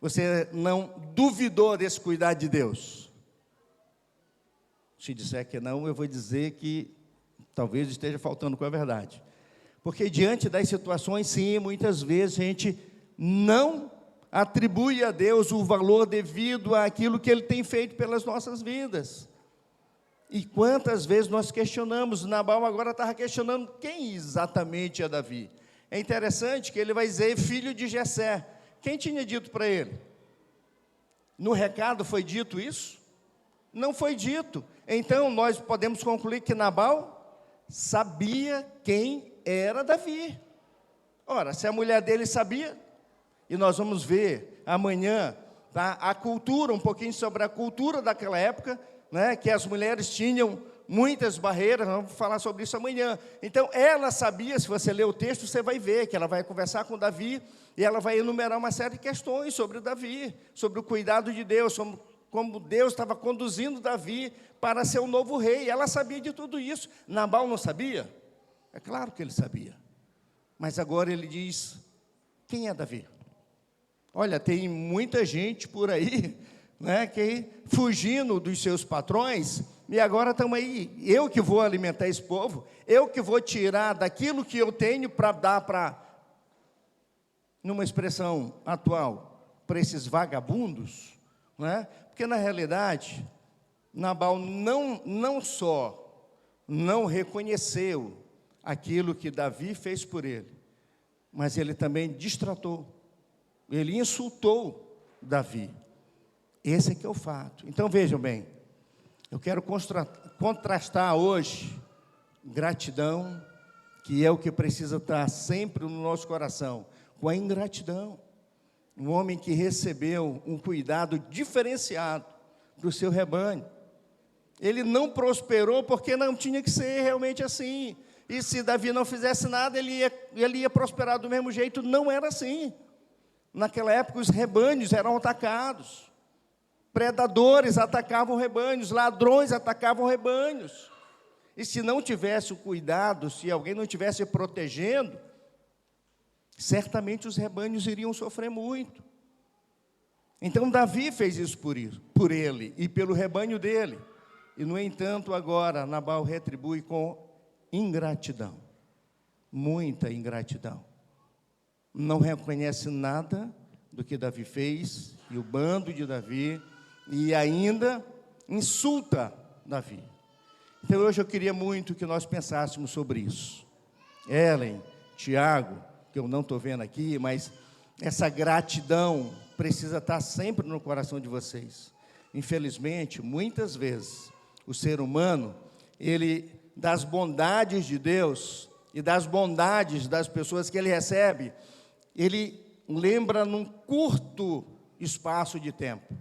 você não duvidou desse cuidado de Deus? Se disser que não, eu vou dizer que talvez esteja faltando com a verdade. Porque diante das situações, sim, muitas vezes a gente não atribui a Deus o valor devido àquilo que Ele tem feito pelas nossas vidas. E quantas vezes nós questionamos, Nabal agora estava questionando quem exatamente é Davi. É interessante que ele vai dizer filho de Jessé. Quem tinha dito para ele? No recado foi dito isso? Não foi dito. Então nós podemos concluir que Nabal sabia quem era Davi. Ora, se a mulher dele sabia, e nós vamos ver amanhã, tá, a cultura, um pouquinho sobre a cultura daquela época, né, que as mulheres tinham muitas barreiras, vamos falar sobre isso amanhã. Então, ela sabia, se você ler o texto, você vai ver que ela vai conversar com Davi, e ela vai enumerar uma série de questões sobre Davi, sobre o cuidado de Deus, sobre como Deus estava conduzindo Davi para ser o novo rei. Ela sabia de tudo isso. Nabal não sabia? É claro que ele sabia. Mas agora ele diz, quem é Davi? Olha, tem muita gente por aí, né, que fugindo dos seus patrões, e agora estamos aí, eu que vou alimentar esse povo, eu que vou tirar daquilo que eu tenho para dar para, numa expressão atual, para esses vagabundos, né? Porque na realidade, Nabal não só não reconheceu aquilo que Davi fez por ele, mas ele também destratou, ele insultou Davi. Esse é que é o fato. Então vejam bem, eu quero contrastar hoje gratidão, que é o que precisa estar sempre no nosso coração, com a ingratidão. Um homem que recebeu um cuidado diferenciado do seu rebanho. Ele não prosperou porque não tinha que ser realmente assim. E se Davi não fizesse nada, ele ia prosperar do mesmo jeito. Não era assim. Naquela época, os rebanhos eram atacados. Predadores atacavam rebanhos, ladrões atacavam rebanhos. E se não tivesse o cuidado, se alguém não estivesse protegendo, certamente os rebanhos iriam sofrer muito. Então Davi fez isso por ele e pelo rebanho dele. E no entanto agora Nabal retribui com ingratidão, muita ingratidão. Não reconhece nada do que Davi fez, e o bando de Davi e ainda insulta Davi. Então hoje eu queria muito que nós pensássemos sobre isso. Ellen, Tiago, que eu não estou vendo aqui, mas essa gratidão precisa estar sempre no coração de vocês. Infelizmente, muitas vezes, o ser humano, ele, das bondades de Deus e das bondades das pessoas que ele recebe, ele lembra num curto espaço de tempo.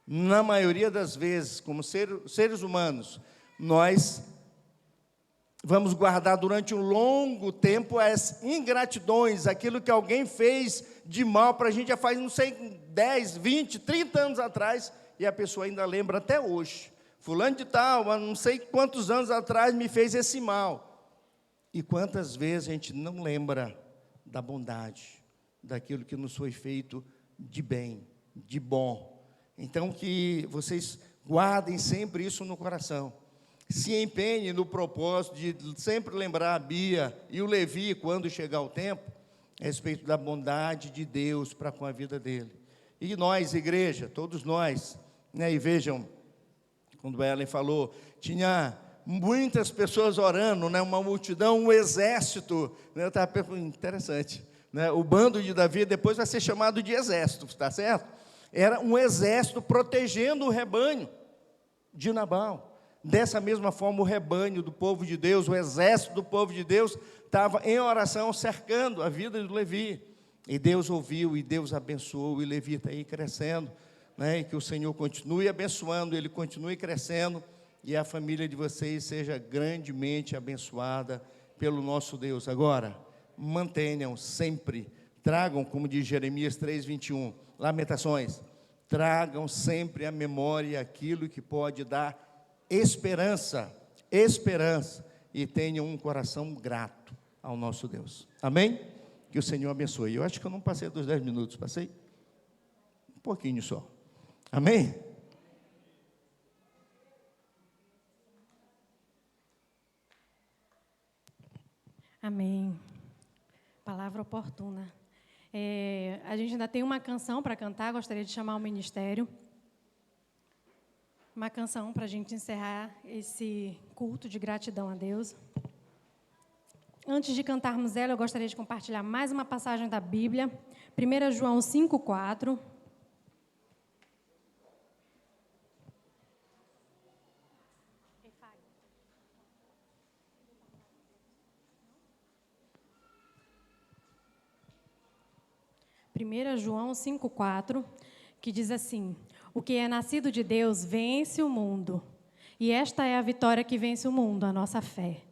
Na maioria das vezes, como seres humanos, nós vamos guardar durante um longo tempo as ingratidões, aquilo que alguém fez de mal para a gente já faz, não sei, 10, 20, 30 anos atrás, e a pessoa ainda lembra até hoje. Fulano de tal, mas não sei quantos anos atrás me fez esse mal. E quantas vezes a gente não lembra da bondade, daquilo que nos foi feito de bem, de bom. Então, que vocês guardem sempre isso no coração. Se empenhem no propósito de sempre lembrar a Bia e o Levi, quando chegar o tempo, a respeito da bondade de Deus para com a vida dele. E nós, igreja, todos nós, né, e vejam, quando a Ellen falou, tinha muitas pessoas orando, né, uma multidão, um exército, né, eu estava pensando, interessante, né, o bando de Davi depois vai ser chamado de exército, está certo? Era um exército protegendo o rebanho de Nabal. Dessa mesma forma, o rebanho do povo de Deus, o exército do povo de Deus, estava em oração cercando a vida do Levi. E Deus ouviu, e Deus abençoou, e Levi está aí crescendo, né? E que o Senhor continue abençoando, ele continue crescendo, e a família de vocês seja grandemente abençoada pelo nosso Deus. Agora, mantenham sempre, tragam, como diz Jeremias 3:21, Lamentações, tragam sempre à memória aquilo que pode dar esperança, e tenham um coração grato ao nosso Deus. Amém? Que o Senhor abençoe. Eu acho que eu não passei dos 10 minutos, passei? Um pouquinho só. Amém? Amém. Palavra oportuna. A gente ainda tem uma canção para cantar, gostaria de chamar o ministério. Uma canção para a gente encerrar esse culto de gratidão a Deus. Antes de cantarmos ela, eu gostaria de compartilhar mais uma passagem da Bíblia. 1 João 5,4. João 5,4, que diz assim: o que é nascido de Deus vence o mundo, e esta é a vitória que vence o mundo, a nossa fé.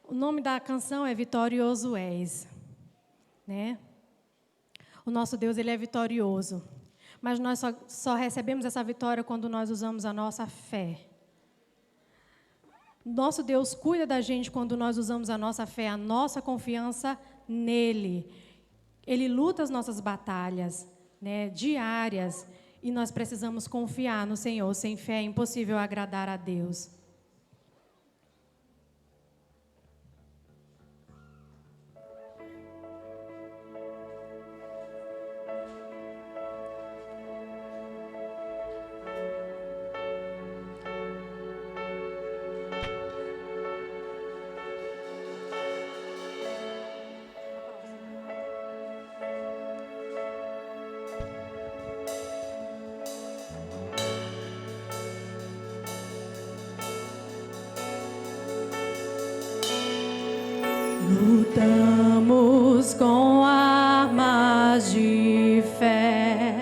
O nome da canção é Vitorioso És, né? O nosso Deus, ele é vitorioso, mas nós só recebemos essa vitória quando nós usamos a nossa fé. Nosso Deus cuida da gente quando nós usamos a nossa fé, a nossa confiança nele. Ele luta as nossas batalhas, né, diárias, e nós precisamos confiar no Senhor. Sem fé é impossível agradar a Deus. Lutamos com armas de fé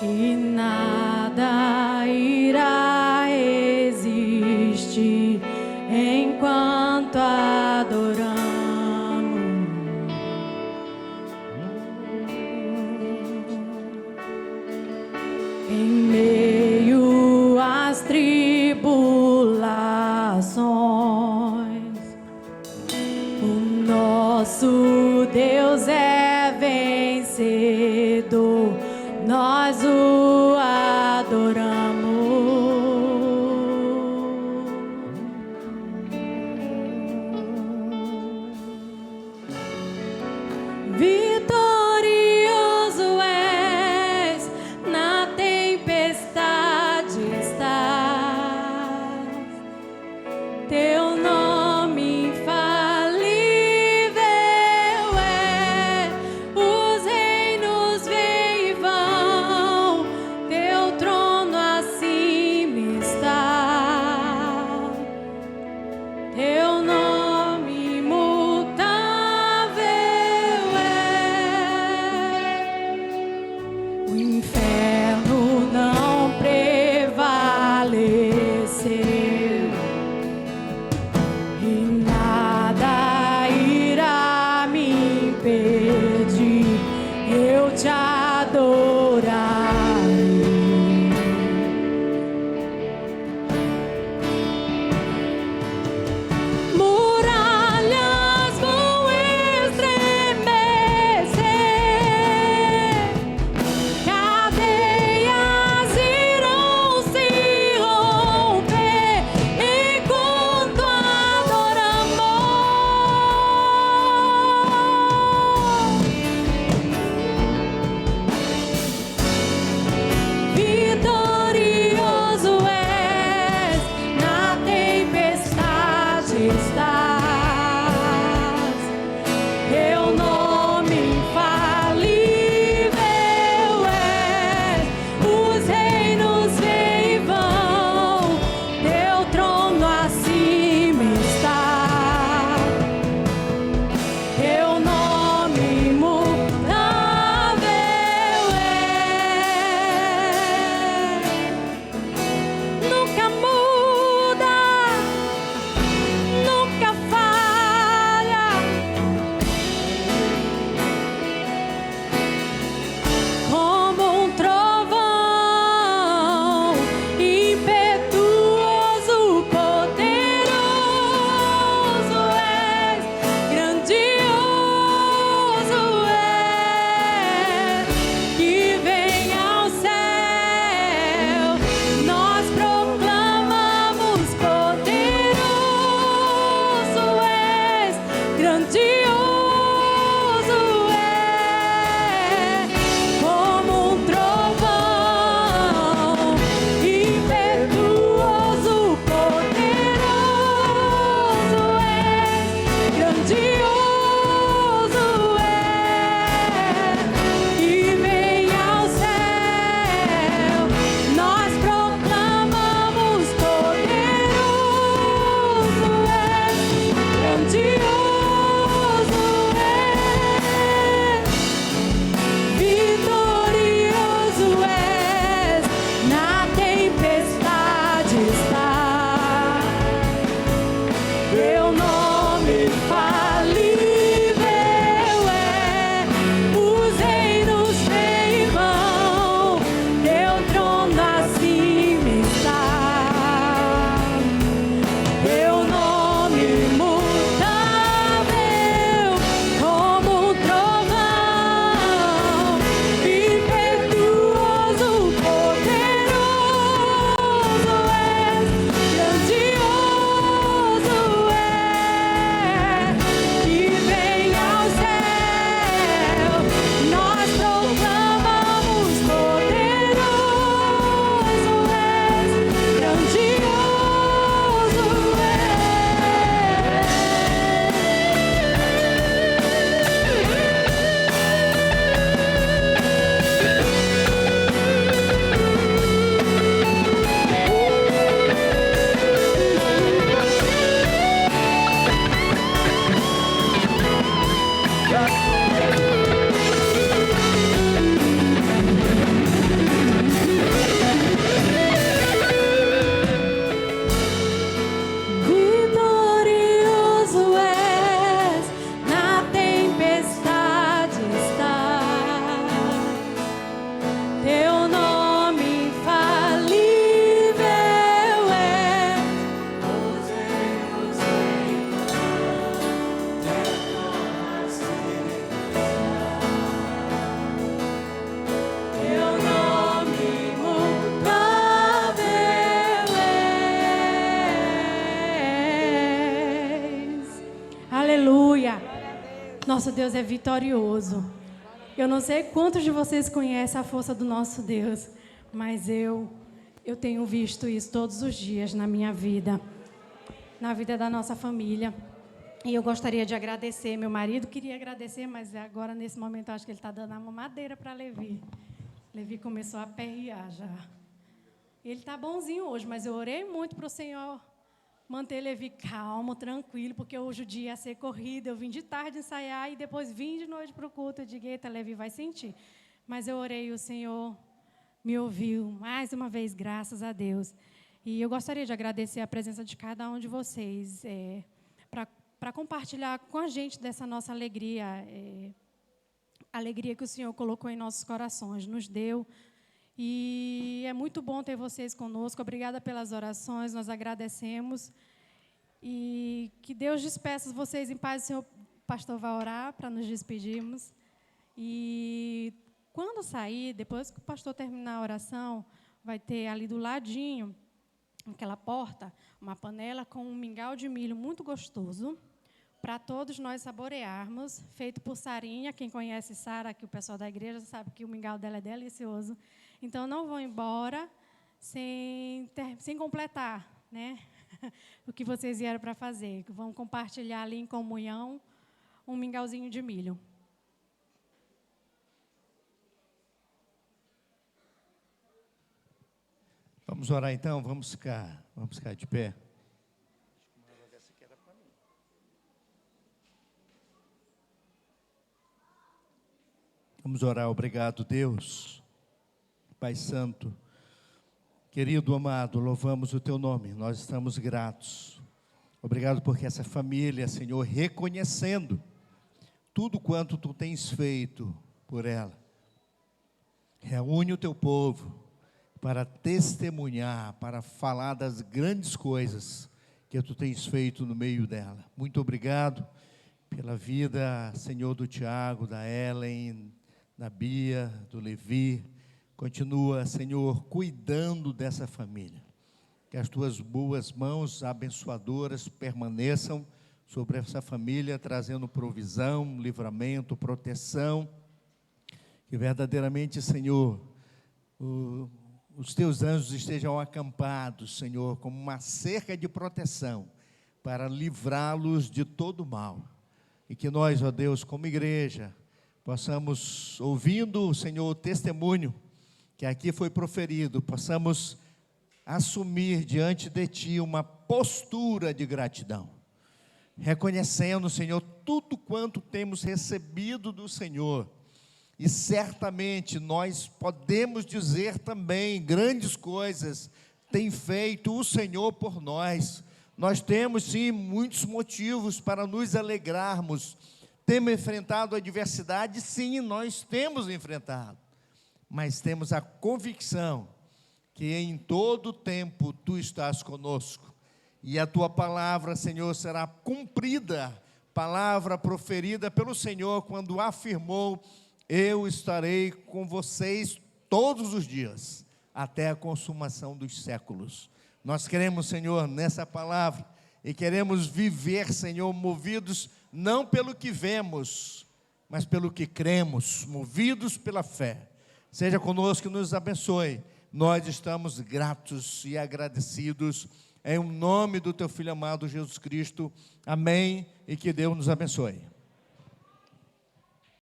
e nada irá existir enquanto adoramos. Em meio às tribulações, nosso Deus é vencedor, nós o adoramos. Vitorioso és, nada O inferno não prevaleceu e nada irá me impedir. Eu te adorarei. Muralhas vão estremecer, cadeias irão se romper enquanto adoramos. Vitorioso és, na tempestade estás. Teu nome infalível és, os reinos vêm e vão, teu trono acima está. Teu nome imutável é, nunca muda, nunca falha. Como um trovão, impetuoso, poderoso és, grandioso és, que vem ao céu. Nós proclamamos: poderoso és, grandioso és, como um trovão, impetuoso, poderoso és, grandioso és, que vem ao céu. Nós proclamamos: poderoso és, grandioso és, vitorioso és, na tempestade está. Teu nome infalível é, os reinos vêm e vão, teu trono acima está. Teu nome imutável, como um trovão, impetuoso, poderoso és, grandioso és, que vem ao céu. Nós proclamamos: poderoso és, grandioso vitorioso és, na tempestade está. Teu nome infalível é, os reinos vêm e vão, teu trono acima está. Teu nome imutável és. Aleluia! Nosso Deus é vitorioso. Eu não sei quantos de vocês conhecem a força do nosso Deus, mas eu tenho visto isso todos os dias na minha vida, na vida da nossa família. E eu gostaria de agradecer. Meu marido queria agradecer, mas agora, nesse momento, eu acho que ele está dando uma madeira para Levi. Levi começou a aperrear já. Ele está bonzinho hoje, mas eu orei muito para o Senhor manter Levi calmo, tranquilo, porque hoje o dia ia ser corrido. Eu vim de tarde ensaiar e depois vim de noite para o culto. Eu digo: eita, Levi vai sentir. mas eu orei e o Senhor me ouviu. Mais uma vez, graças a Deus. E eu gostaria de agradecer a presença de cada um de vocês, para compartilhar com a gente dessa nossa alegria, alegria que o Senhor colocou em nossos corações, nos deu. E é muito bom ter vocês conosco. Obrigada pelas orações, nós agradecemos. E que Deus despeça vocês em paz. O Senhor pastor vai orar para nos despedirmos. E quando sair, depois que o pastor terminar a oração, vai ter ali do ladinho, naquela porta, uma panela com um mingau de milho muito gostoso, para todos nós saborearmos, feito por Sarinha. Quem conhece Sara, que o pessoal da igreja sabe que o mingau dela é delicioso. Então, não vão embora sem completar, né, o que vocês vieram para fazer. Vão compartilhar ali em comunhão um mingauzinho de milho. Vamos orar então, vamos ficar de pé. Vamos orar. Obrigado, Deus, Pai Santo, querido, amado, louvamos o Teu nome, nós estamos gratos. Obrigado porque essa família, Senhor, reconhecendo tudo quanto Tu tens feito por ela, reúne o Teu povo para testemunhar, para falar das grandes coisas que Tu tens feito no meio dela. Muito obrigado pela vida, Senhor, do Tiago, da Ellen, da Bia, do Levi. Continua, Senhor, cuidando dessa família. Que as Tuas boas mãos abençoadoras permaneçam sobre essa família, trazendo provisão, livramento, proteção. Que verdadeiramente, Senhor, os Teus anjos estejam acampados, Senhor, como uma cerca de proteção, para livrá-los de todo mal. E que nós, ó Deus, como igreja, possamos, ouvindo, Senhor, o testemunho que aqui foi proferido, possamos assumir diante de Ti uma postura de gratidão, reconhecendo, Senhor, tudo quanto temos recebido do Senhor. E certamente nós podemos dizer também, grandes coisas tem feito o Senhor por nós. Nós temos sim muitos motivos para nos alegrarmos. Temos enfrentado a adversidade, sim, nós temos enfrentado. Mas temos a convicção que em todo tempo Tu estás conosco. E a Tua palavra, Senhor, será cumprida, palavra proferida pelo Senhor quando afirmou: eu estarei com vocês todos os dias, até a consumação dos séculos. Nós queremos, Senhor, nessa palavra, e queremos viver, Senhor, movidos não pelo que vemos, mas pelo que cremos, movidos pela fé. Seja conosco e nos abençoe. Nós estamos gratos e agradecidos, em nome do Teu Filho amado Jesus Cristo. Amém, e que Deus nos abençoe.